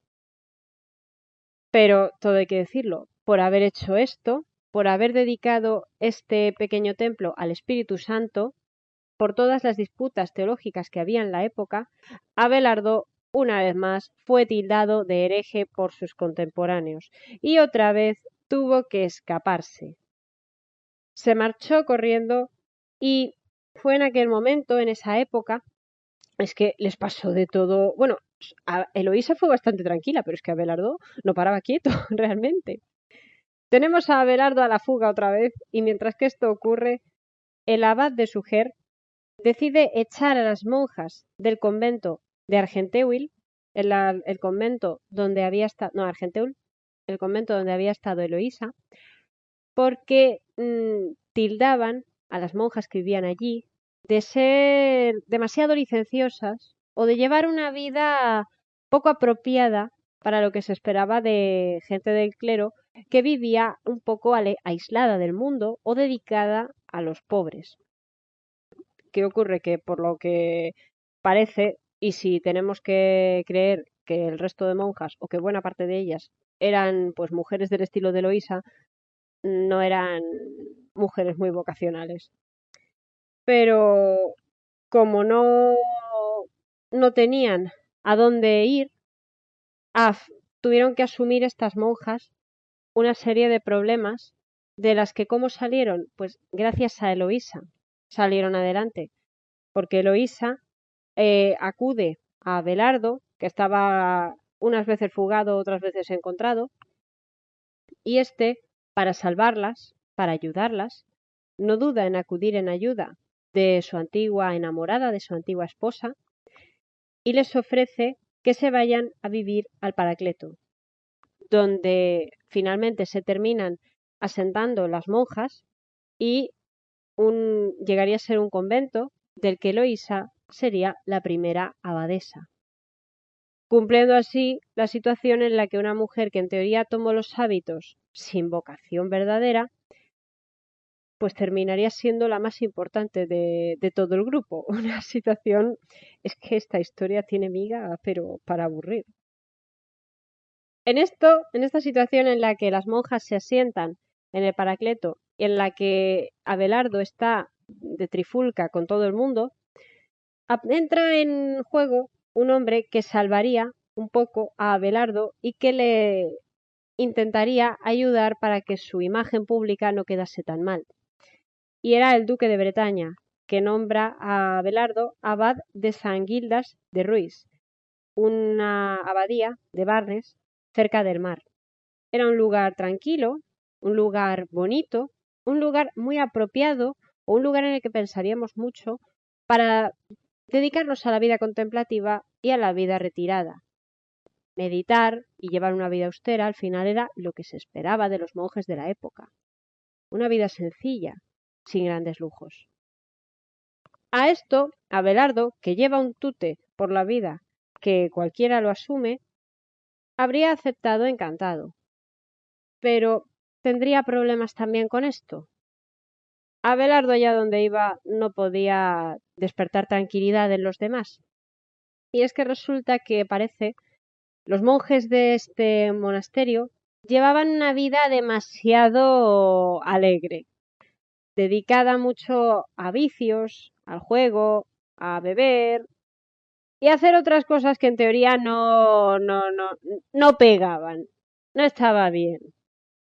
Pero todo hay que decirlo, por haber hecho esto, por haber dedicado este pequeño templo al Espíritu Santo, por todas las disputas teológicas que había en la época, Abelardo, una vez más, fue tildado de hereje por sus contemporáneos y otra vez tuvo que escaparse. Se marchó corriendo y fue en aquel momento, en esa época, es que les pasó de todo. Bueno, Eloísa fue bastante tranquila, pero es que Abelardo no paraba quieto, realmente. Tenemos a Abelardo a la fuga otra vez y mientras que esto ocurre, el abad de Súger decide echar a las monjas del convento de Argenteuil, el convento donde había estado, no, Argenteuil, el convento donde había estado Eloísa, porque tildaban a las monjas que vivían allí de ser demasiado licenciosas o de llevar una vida poco apropiada para lo que se esperaba de gente del clero que vivía un poco aislada del mundo o dedicada a los pobres. ¿Qué ocurre? Que por lo que parece, y si tenemos que creer que el resto de monjas o que buena parte de ellas eran pues mujeres del estilo de Eloísa, no eran mujeres muy vocacionales. Pero como no tenían a dónde ir, tuvieron que asumir estas monjas una serie de problemas de las que cómo salieron, pues gracias a Eloísa salieron adelante, porque Eloísa acude a Abelardo, que estaba unas veces fugado, otras veces encontrado, y este, para salvarlas, para ayudarlas, no duda en acudir en ayuda de su antigua enamorada, de su antigua esposa, y les ofrece que se vayan a vivir al Paracleto, donde finalmente se terminan asentando las monjas y llegaría a ser un convento del que Eloísa sería la primera abadesa, cumpliendo así la situación en la que una mujer que en teoría tomó los hábitos sin vocación verdadera, pues terminaría siendo la más importante de todo el grupo. Una situación, es que esta historia tiene miga, pero para aburrir. En esta situación en la que las monjas se asientan en el Paracleto y en la que Abelardo está de trifulca con todo el mundo, entra en juego un hombre que salvaría un poco a Abelardo y que le intentaría ayudar para que su imagen pública no quedase tan mal. Y era el duque de Bretaña, que nombra a Abelardo abad de San Gildas de Ruiz, una abadía de Barnes cerca del mar. Era un lugar tranquilo, un lugar bonito, un lugar muy apropiado o un lugar en el que pensaríamos mucho para dedicarnos a la vida contemplativa y a la vida retirada. Meditar y llevar una vida austera al final era lo que se esperaba de los monjes de la época. Una vida sencilla, sin grandes lujos. A esto, Abelardo, que lleva un tute por la vida que cualquiera lo asume, habría aceptado encantado. Pero tendría problemas también con esto. Abelardo, allá donde iba, no podía despertar tranquilidad en los demás. Y es que resulta que parece los monjes de este monasterio llevaban una vida demasiado alegre, dedicada mucho a vicios, al juego, a beber y a hacer otras cosas que en teoría no pegaban, no estaba bien.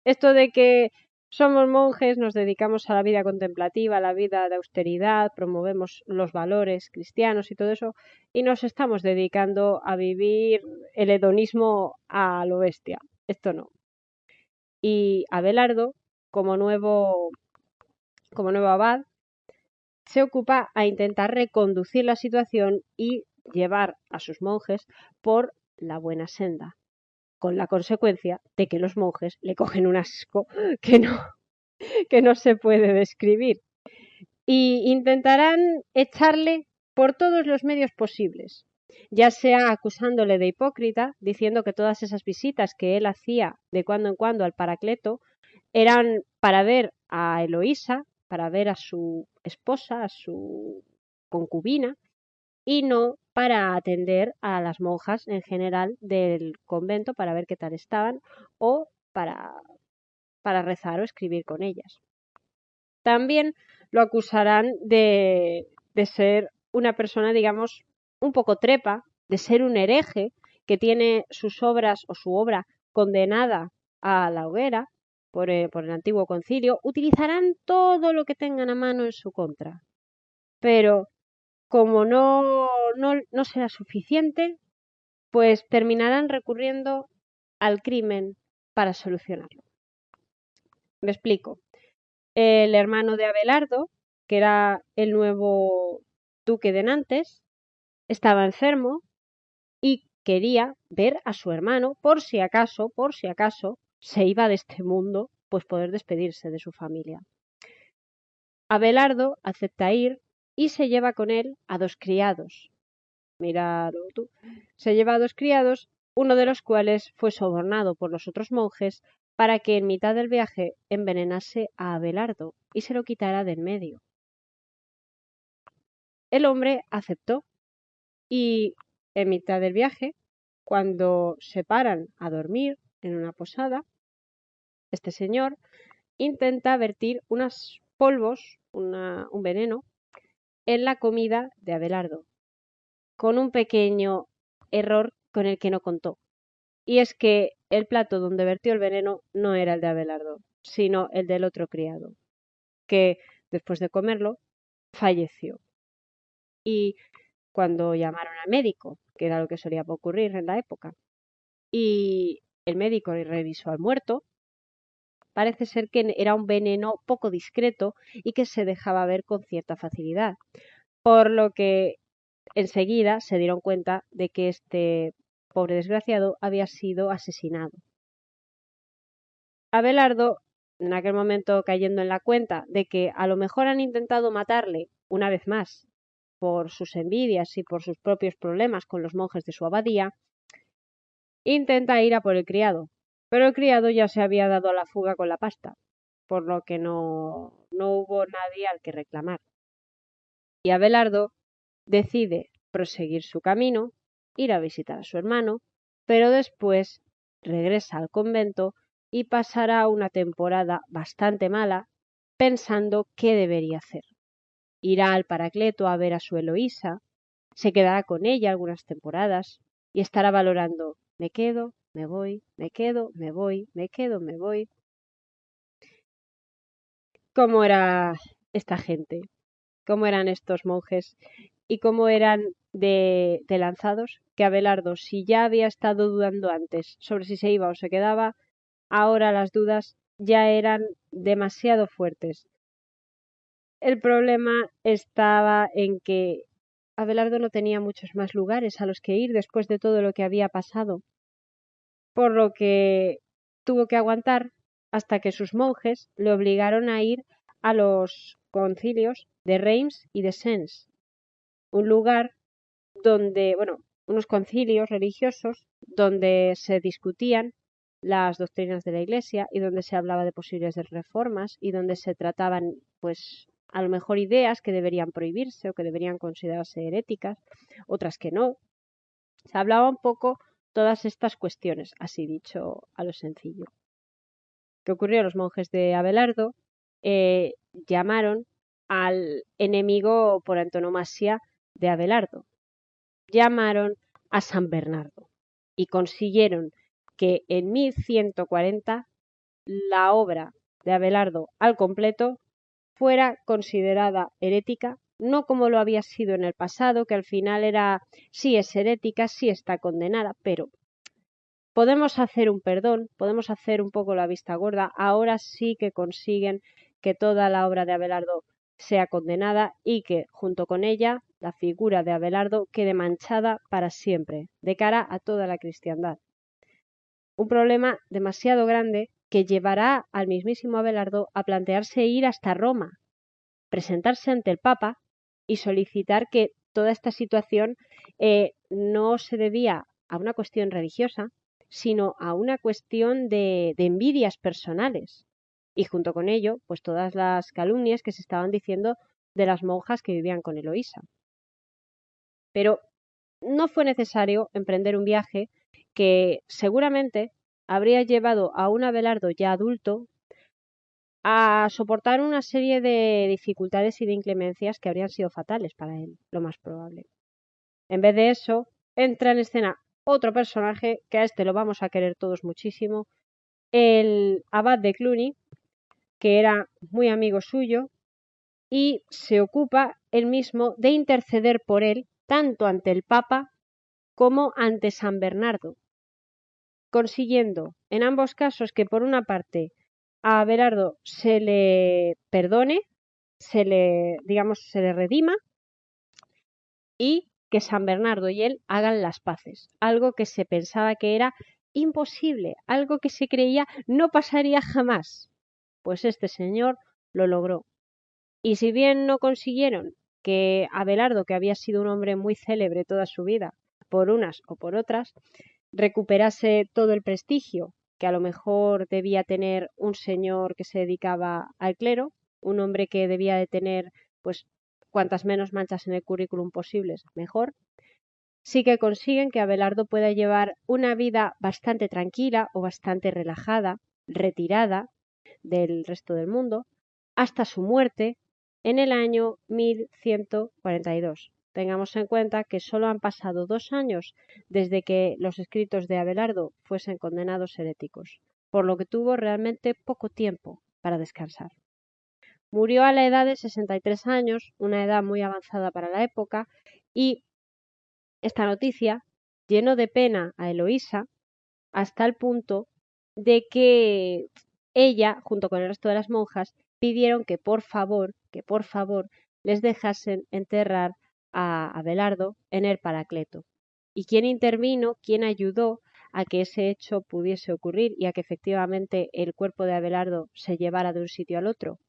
Esto de que somos monjes, nos dedicamos a la vida contemplativa, a la vida de austeridad, promovemos los valores cristianos y todo eso, y nos estamos dedicando a vivir el hedonismo a lo bestia. Esto no. Y Abelardo, como nuevo abad, se ocupa a intentar reconducir la situación y llevar a sus monjes por la buena senda, con la consecuencia de que los monjes le cogen un asco que no se puede describir y intentarán echarle por todos los medios posibles, ya sea acusándole de hipócrita, diciendo que todas esas visitas que él hacía de cuando en cuando al Paracleto eran para ver a Eloísa, para ver a su esposa, a su concubina, y no para atender a las monjas en general del convento para ver qué tal estaban o para rezar o escribir con ellas. También lo acusarán de ser una persona, digamos, un poco trepa, de ser un hereje que tiene sus obras o su obra condenada a la hoguera por el antiguo concilio. Utilizarán todo lo que tengan a mano en su contra. Pero como no será suficiente, pues terminarán recurriendo al crimen para solucionarlo. Me explico. El hermano de Abelardo que era el nuevo duque de Nantes, estaba enfermo y quería ver a su hermano por si acaso, se iba de este mundo, pues poder despedirse de su familia. Abelardo acepta ir y se lleva con él a 2 criados. Míralo tú. Se lleva a 2 criados, uno de los cuales fue sobornado por los otros monjes para que en mitad del viaje envenenase a Abelardo y se lo quitara de en medio. El hombre aceptó y en mitad del viaje, cuando se paran a dormir en una posada, este señor intenta vertir unos polvos, un veneno, en la comida de Abelardo, con un pequeño error con el que no contó. Y es que el plato donde vertió el veneno no era el de Abelardo, sino el del otro criado, que después de comerlo falleció. Y cuando llamaron al médico, que era lo que solía ocurrir en la época, y el médico revisó al muerto, parece ser que era un veneno poco discreto y que se dejaba ver con cierta facilidad, por lo que enseguida se dieron cuenta de que este pobre desgraciado había sido asesinado. Abelardo, en aquel momento cayendo en la cuenta de que a lo mejor han intentado matarle una vez más por sus envidias y por sus propios problemas con los monjes de su abadía, intenta ir a por el criado, pero el criado ya se había dado a la fuga con la pasta, por lo que no hubo nadie al que reclamar. Y Abelardo decide proseguir su camino, ir a visitar a su hermano, pero después regresa al convento y pasará una temporada bastante mala pensando qué debería hacer. Irá al Paracleto a ver a su Eloísa, se quedará con ella algunas temporadas y estará valorando: me quedo, me voy, me quedo, me voy, me quedo, me voy. ¿Cómo era esta gente? ¿Cómo eran estos monjes? ¿Y cómo eran de lanzados? Que Abelardo, si ya había estado dudando antes sobre si se iba o se quedaba, ahora las dudas ya eran demasiado fuertes. El problema estaba en que Abelardo no tenía muchos más lugares a los que ir después de todo lo que había pasado, por lo que tuvo que aguantar hasta que sus monjes le obligaron a ir a los concilios de Reims y de Sens, un lugar donde, bueno, unos concilios religiosos donde se discutían las doctrinas de la Iglesia y donde se hablaba de posibles reformas y donde se trataban, pues, a lo mejor ideas que deberían prohibirse o que deberían considerarse heréticas, otras que no. Se hablaba un poco todas estas cuestiones, así dicho a lo sencillo. ¿Qué ocurrió? Los monjes de Abelardo llamaron al enemigo por antonomasia de Abelardo. Llamaron a San Bernardo y consiguieron que en 1140 la obra de Abelardo al completo fuera considerada herética, no como lo había sido en el pasado, que al final era: sí es herética, sí está condenada, pero podemos hacer un perdón, podemos hacer un poco la vista gorda. Ahora sí que consiguen que toda la obra de Abelardo sea condenada y que, junto con ella, la figura de Abelardo quede manchada para siempre, de cara a toda la cristiandad. Un problema demasiado grande que llevará al mismísimo Abelardo a plantearse ir hasta Roma, presentarse ante el Papa y solicitar que toda esta situación no se debía a una cuestión religiosa, sino a una cuestión de envidias personales. Y junto con ello, pues todas las calumnias que se estaban diciendo de las monjas que vivían con Eloísa. Pero no fue necesario emprender un viaje que seguramente habría llevado a un Abelardo ya adulto a soportar una serie de dificultades y de inclemencias que habrían sido fatales para él, lo más probable. En vez de eso, entra en escena otro personaje que a este lo vamos a querer todos muchísimo, el abad de Cluny, que era muy amigo suyo y se ocupa él mismo de interceder por él tanto ante el Papa como ante San Bernardo, consiguiendo en ambos casos que por una parte a Abelardo se le perdone se le redima y que San Bernardo y él hagan las paces, algo que se pensaba que era imposible, algo que se creía no pasaría jamás. Pues este señor lo logró. Y si bien no consiguieron que Abelardo, que había sido un hombre muy célebre toda su vida, por unas o por otras, recuperase todo el prestigio que a lo mejor debía tener un señor que se dedicaba al clero, un hombre que debía de tener pues cuantas menos manchas en el currículum posibles, mejor, sí que consiguen que Abelardo pueda llevar una vida bastante tranquila o bastante relajada, retirada del resto del mundo, hasta su muerte en el año 1142. Tengamos en cuenta que solo han pasado 2 años desde que los escritos de Abelardo fuesen condenados heréticos, por lo que tuvo realmente poco tiempo para descansar. Murió a la edad de 63 años, una edad muy avanzada para la época, y esta noticia llenó de pena a Eloísa hasta el punto de que ella, junto con el resto de las monjas, pidieron que por favor, les dejasen enterrar a Abelardo en el Paracleto. ¿Y quién intervino? ¿Quién ayudó a que ese hecho pudiese ocurrir y a que efectivamente el cuerpo de Abelardo se llevara de un sitio al otro?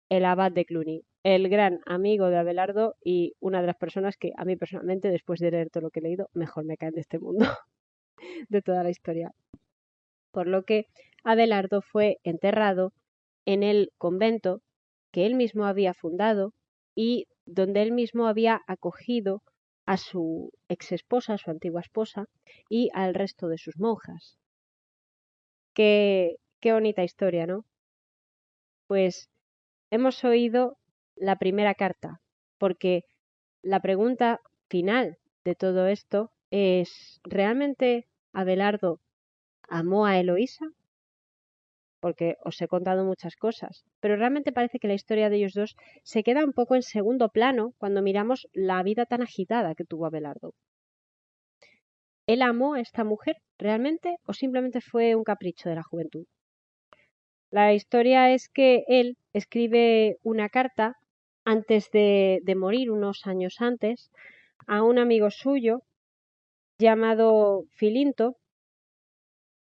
El abad de Cluny, el gran amigo de Abelardo y una de las personas que a mí personalmente, después de leer todo lo que he leído, mejor me caen de este mundo, de toda la historia. Por lo que Abelardo fue enterrado en el convento que él mismo había fundado y donde él mismo había acogido a su ex esposa, a su antigua esposa, y al resto de sus monjas. Qué bonita historia, ¿no? Pues hemos oído la primera carta, porque la pregunta final de todo esto es, ¿realmente Abelardo amó a Eloísa? Porque os he contado muchas cosas, pero realmente parece que la historia de ellos dos se queda un poco en segundo plano cuando miramos la vida tan agitada que tuvo Abelardo. ¿Él amó a esta mujer realmente o simplemente fue un capricho de la juventud? La historia es que él escribe una carta antes de morir, unos años antes, a un amigo suyo llamado Filinto,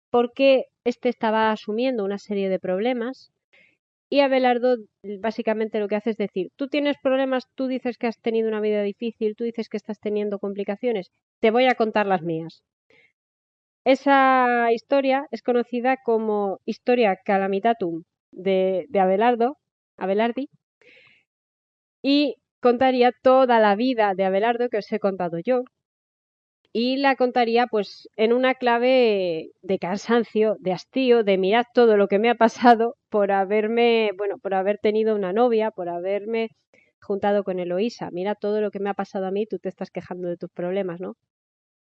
porque este estaba asumiendo una serie de problemas y Abelardo básicamente lo que hace es decir, tú tienes problemas, tú dices que has tenido una vida difícil, tú dices que estás teniendo complicaciones, te voy a contar las mías. Esa historia es conocida como Historia Calamitatum de Abelardi, y contaría toda la vida de Abelardo que os he contado yo, y la contaría pues en una clave de cansancio, de hastío, de mirad todo lo que me ha pasado por haberme, bueno, por haber tenido una novia, por haberme juntado con Eloísa. Mira todo lo que me ha pasado a mí, tú te estás quejando de tus problemas, ¿no?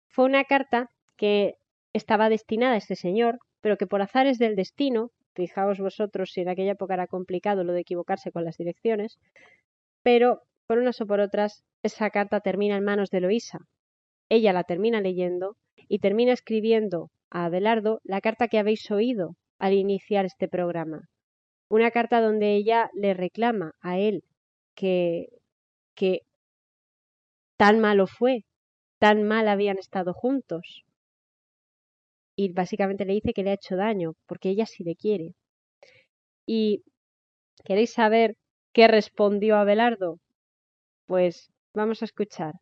Fue una carta que estaba destinada a este señor, pero que por azares del destino, fijaos vosotros si en aquella época era complicado lo de equivocarse con las direcciones, pero por unas o por otras esa carta termina en manos de Eloísa. Ella la termina leyendo y termina escribiendo a Abelardo la carta que habéis oído al iniciar este programa. Una carta donde ella le reclama a él que, que tan malo fue, tan mal habían estado juntos. Y básicamente le dice que le ha hecho daño, porque ella sí le quiere. ¿Y queréis saber qué respondió Abelardo? Pues vamos a escuchar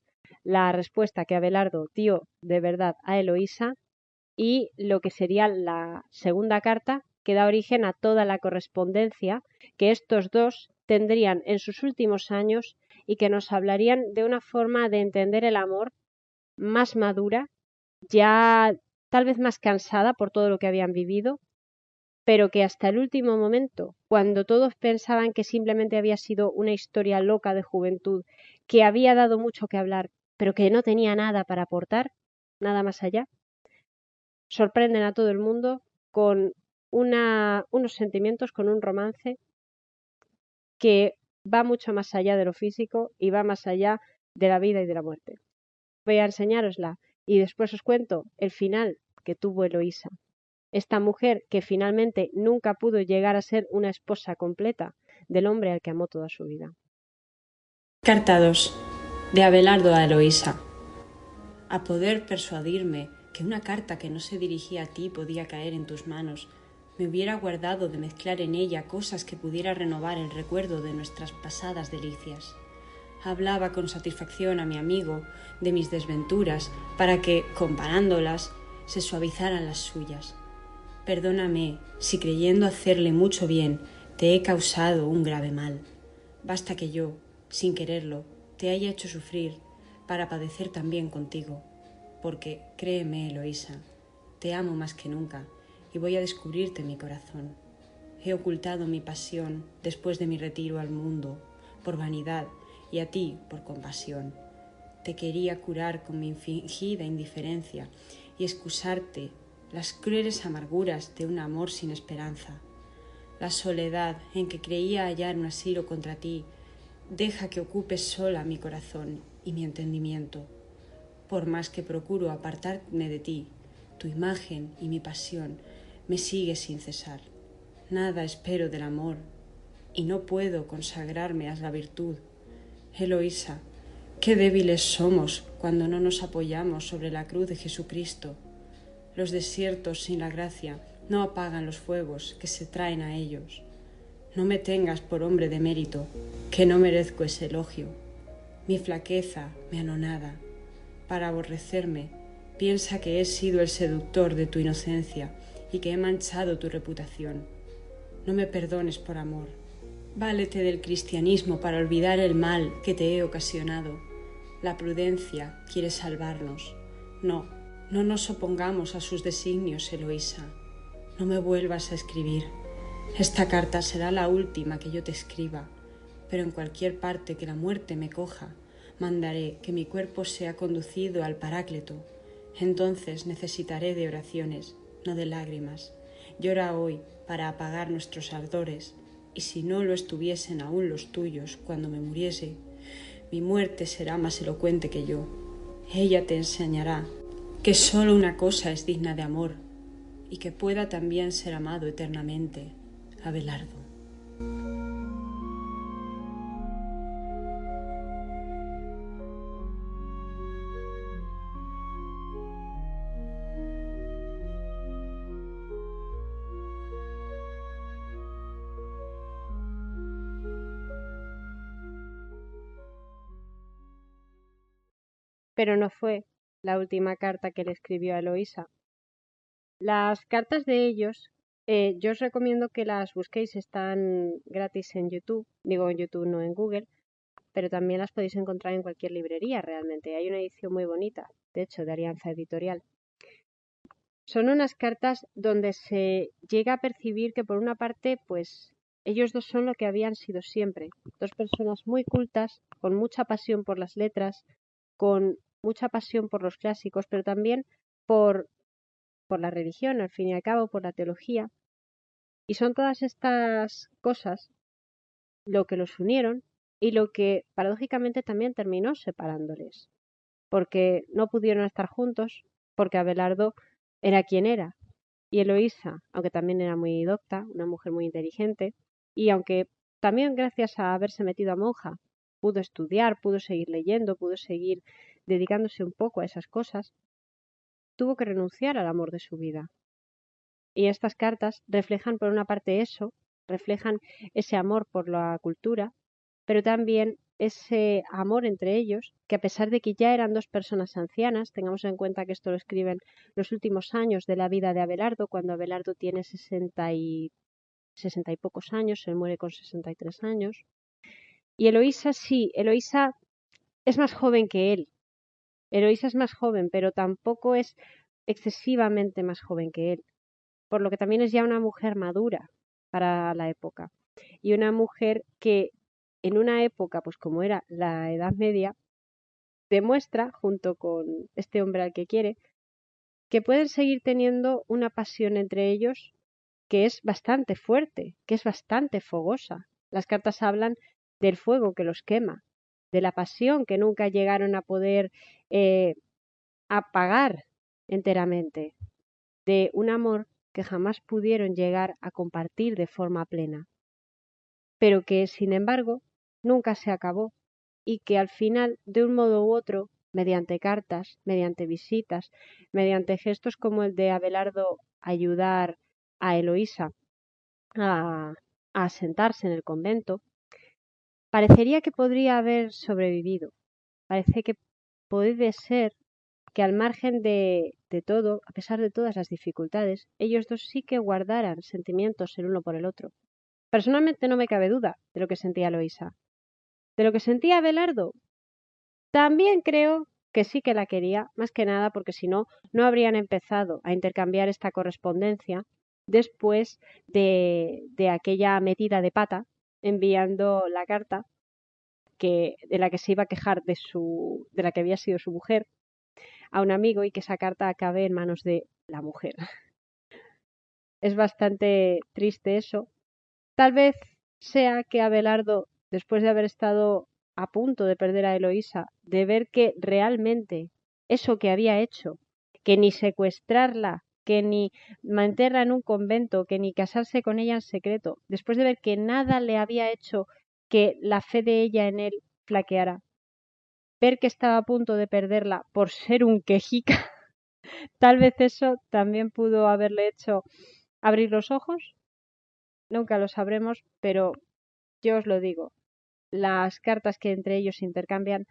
la respuesta que Abelardo dio de verdad a Eloísa y lo que sería la segunda carta que da origen a toda la correspondencia que estos dos tendrían en sus últimos años y que nos hablarían de una forma de entender el amor más madura, ya tal vez más cansada por todo lo que habían vivido, pero que hasta el último momento, cuando todos pensaban que simplemente había sido una historia loca de juventud, que había dado mucho que hablar, pero que no tenía nada para aportar, nada más allá, sorprenden a todo el mundo con unos sentimientos, con un romance que va mucho más allá de lo físico y va más allá de la vida y de la muerte. Voy a enseñárosla y después os cuento el final que tuvo Eloísa. Esta mujer que finalmente nunca pudo llegar a ser una esposa completa del hombre al que amó toda su vida. Carta 2. De Abelardo a Eloísa. A poder persuadirme que una carta que no se dirigía a ti podía caer en tus manos, me hubiera guardado de mezclar en ella cosas que pudiera renovar el recuerdo de nuestras pasadas delicias. Hablaba con satisfacción a mi amigo de mis desventuras para que, comparándolas, se suavizaran las suyas. Perdóname si creyendo hacerle mucho bien te he causado un grave mal. Basta que yo, sin quererlo, te haya hecho sufrir para padecer también contigo. Porque, créeme, Eloísa, te amo más que nunca y voy a descubrirte mi corazón. He ocultado mi pasión después de mi retiro al mundo, por vanidad, y a ti por compasión. Te quería curar con mi fingida indiferencia y excusarte las crueles amarguras de un amor sin esperanza. La soledad en que creía hallar un asilo contra ti deja que ocupe sola mi corazón y mi entendimiento. Por más que procuro apartarme de ti, tu imagen y mi pasión me sigue sin cesar. Nada espero del amor y no puedo consagrarme a la virtud. Eloísa, qué débiles somos cuando no nos apoyamos sobre la cruz de Jesucristo. Los desiertos sin la gracia no apagan los fuegos que se traen a ellos. No me tengas por hombre de mérito, que no merezco ese elogio. Mi flaqueza me anonada. Para aborrecerme, piensa que he sido el seductor de tu inocencia y que he manchado tu reputación. No me perdones por amor. Válete del cristianismo para olvidar el mal que te he ocasionado. La prudencia quiere salvarnos. No, no nos opongamos a sus designios, Eloísa. No me vuelvas a escribir. Esta carta será la última que yo te escriba, pero en cualquier parte que la muerte me coja, mandaré que mi cuerpo sea conducido al Paráclito. Entonces necesitaré de oraciones, no de lágrimas. Llora hoy para apagar nuestros ardores, y si no lo estuviesen aún los tuyos cuando me muriese, mi muerte será más elocuente que yo. Ella te enseñará que solo una cosa es digna de amor, y que pueda también ser amado eternamente. Abelardo. Pero no fue la última carta que le escribió a Eloísa. Las cartas de ellos, yo os recomiendo que las busquéis, están gratis en YouTube, digo en YouTube, no en Google, pero también las podéis encontrar en cualquier librería realmente. Hay una edición muy bonita, de hecho, de Alianza Editorial. Son unas cartas donde se llega a percibir que por una parte, pues ellos dos son lo que habían sido siempre, dos personas muy cultas, con mucha pasión por las letras, con mucha pasión por los clásicos, pero también por la religión, al fin y al cabo, por la teología. Y son todas estas cosas lo que los unieron y lo que paradójicamente también terminó separándoles, porque no pudieron estar juntos, porque Abelardo era quien era, y Eloísa, aunque también era muy docta, una mujer muy inteligente, y aunque también gracias a haberse metido a monja, pudo estudiar, pudo seguir leyendo, pudo seguir dedicándose un poco a esas cosas, tuvo que renunciar al amor de su vida. Y estas cartas reflejan por una parte eso, reflejan ese amor por la cultura, pero también ese amor entre ellos, que a pesar de que ya eran dos personas ancianas, tengamos en cuenta que esto lo escriben los últimos años de la vida de Abelardo, cuando Abelardo tiene 60 y pocos años, se muere con 63 años. Y Eloísa sí, Eloísa es más joven que él. Eloísa es más joven, pero tampoco es excesivamente más joven que él, por lo que también es ya una mujer madura para la época. Y una mujer que en una época, pues como era la Edad Media, demuestra, junto con este hombre al que quiere, que pueden seguir teniendo una pasión entre ellos que es bastante fuerte, que es bastante fogosa. Las cartas hablan del fuego que los quema, de la pasión que nunca llegaron a poder apagar enteramente, de un amor que jamás pudieron llegar a compartir de forma plena. pero que sin embargo nunca se acabó y que al final, de un modo u otro, mediante cartas, mediante visitas, mediante gestos como el de Abelardo ayudar a Eloísa a, a asentarse en el convento, parecería que podría haber sobrevivido. Parece que puede ser que al margen de todo, a pesar de todas las dificultades, ellos dos sí que guardaran sentimientos el uno por el otro. Personalmente no me cabe duda de lo que sentía Eloísa. De lo que sentía Abelardo, también creo que sí que la quería, más que nada porque si no, no habrían empezado a intercambiar esta correspondencia después de aquella metida de pata enviando la carta de la que se iba a quejar de la que había sido su mujer a un amigo y que esa carta acabe en manos de la mujer. Es bastante triste eso. Tal vez sea que Abelardo, después de haber estado a punto de perder a Eloísa, de ver que realmente eso que había hecho, que ni secuestrarla, que ni mantenerla en un convento, que ni casarse con ella en secreto, después de ver que nada le había hecho que la fe de ella en él flaqueara, ver que estaba a punto de perderla por ser un quejica, tal vez eso también pudo haberle hecho abrir los ojos. Nunca lo sabremos, pero yo os lo digo, las cartas que entre ellos intercambian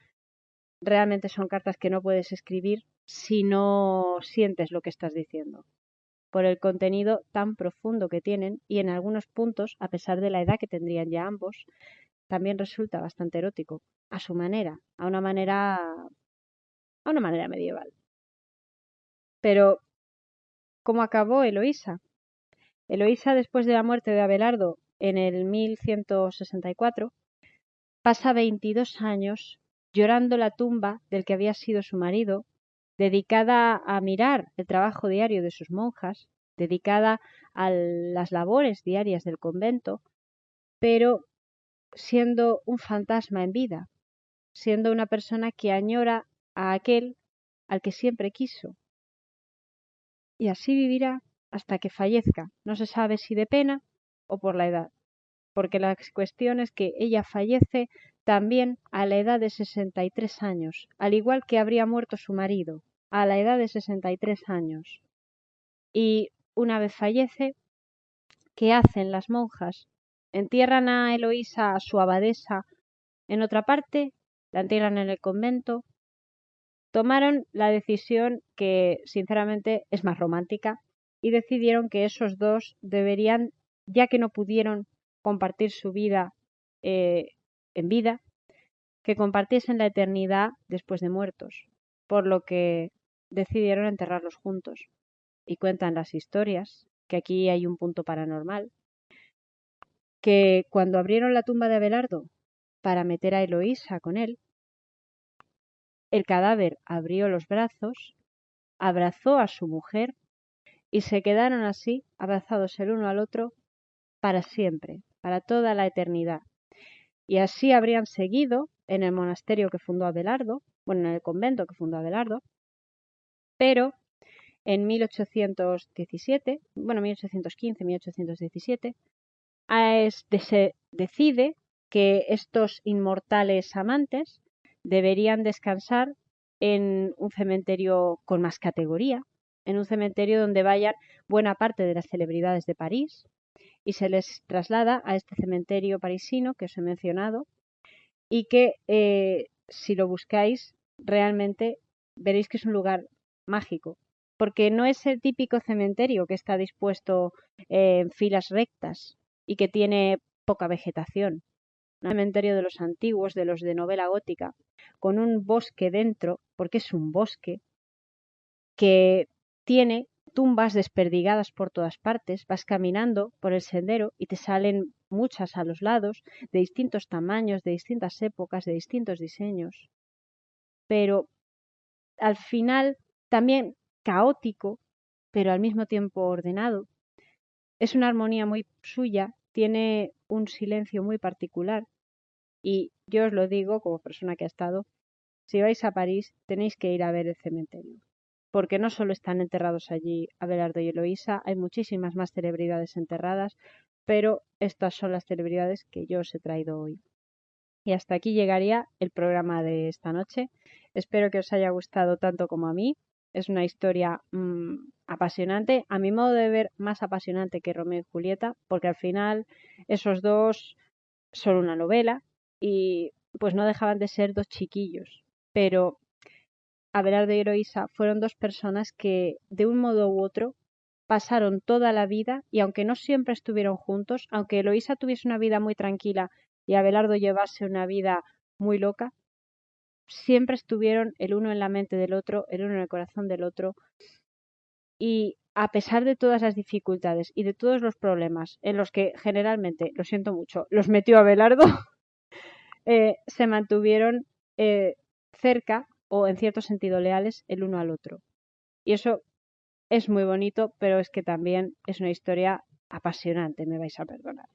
realmente son cartas que no puedes escribir si no sientes lo que estás diciendo, por el contenido tan profundo que tienen y en algunos puntos, a pesar de la edad que tendrían ya ambos, también resulta bastante erótico, a su manera, a una manera medieval. Pero, ¿cómo acabó Eloísa? Eloísa, después de la muerte de Abelardo en el 1164, pasa 22 años llorando la tumba del que había sido su marido, dedicada a mirar el trabajo diario de sus monjas, dedicada a las labores diarias del convento, pero siendo un fantasma en vida, siendo una persona que añora a aquel al que siempre quiso. Y así vivirá hasta que fallezca. No se sabe si de pena o por la edad, porque la cuestión es que ella fallece también a la edad de 63 años, al igual que habría muerto su marido, a la edad de 63 años. Y una vez fallece, ¿qué hacen las monjas? Entierran a Eloísa, a su abadesa, en otra parte, la entierran en el convento. Tomaron la decisión que, sinceramente, es más romántica y decidieron que esos dos deberían, ya que no pudieron compartir su vida eh, en vida, que compartiesen la eternidad después de muertos, por lo que decidieron enterrarlos juntos. Y cuentan las historias, que aquí hay un punto paranormal, que cuando abrieron la tumba de Abelardo para meter a Eloísa con él, el cadáver abrió los brazos, abrazó a su mujer y se quedaron así, abrazados el uno al otro, para siempre, para toda la eternidad. Y así habrían seguido en el monasterio que fundó Abelardo, bueno, en el convento que fundó Abelardo, pero en 1817, bueno, 1815, 1817, se decide que estos inmortales amantes deberían descansar en un cementerio con más categoría, en un cementerio donde vayan buena parte de las celebridades de París, y se les traslada a este cementerio parisino que os he mencionado y que si lo buscáis realmente veréis que es un lugar mágico, porque no es el típico cementerio que está dispuesto en filas rectas y que tiene poca vegetación. Un cementerio de los antiguos, de los de novela gótica, con un bosque dentro, porque es un bosque que tiene tumbas desperdigadas por todas partes, vas caminando por el sendero y te salen muchas a los lados, de distintos tamaños, de distintas épocas, de distintos diseños, pero al final también caótico, pero al mismo tiempo ordenado. Es una armonía muy suya, tiene un silencio muy particular y yo os lo digo como persona que ha estado, si vais a París tenéis que ir a ver el cementerio, porque no solo están enterrados allí Abelardo y Eloísa, hay muchísimas más celebridades enterradas, pero estas son las celebridades que yo os he traído hoy. Y hasta aquí llegaría el programa de esta noche. Espero que os haya gustado tanto como a mí. Es una historia apasionante, a mi modo de ver más apasionante que Romeo y Julieta, porque al final esos dos son una novela y pues no dejaban de ser dos chiquillos. Pero Abelardo y Eloísa fueron dos personas que de un modo u otro pasaron toda la vida y aunque no siempre estuvieron juntos, aunque Eloísa tuviese una vida muy tranquila y Abelardo llevase una vida muy loca, siempre estuvieron el uno en la mente del otro, el uno en el corazón del otro y a pesar de todas las dificultades y de todos los problemas en los que generalmente, lo siento mucho, los metió Abelardo, se mantuvieron cerca o en cierto sentido leales el uno al otro. Y eso es muy bonito, pero es que también es una historia apasionante, me vais a perdonar.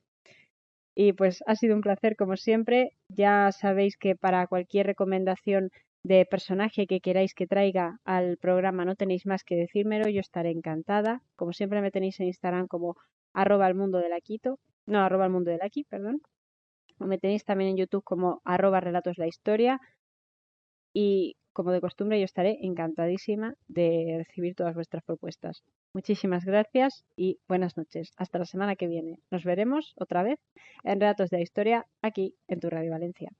Y pues ha sido un placer como siempre. Ya sabéis que para cualquier recomendación de personaje que queráis que traiga al programa no tenéis más que decírmelo, yo estaré encantada. Como siempre me tenéis en Instagram como @elmundodelaqui, perdón. O me tenéis también en YouTube como @relatoslahistoria y como de costumbre yo estaré encantadísima de recibir todas vuestras propuestas. Muchísimas gracias y buenas noches. Hasta la semana que viene. Nos veremos otra vez en Relatos de la Historia aquí en tu Radio Valencia.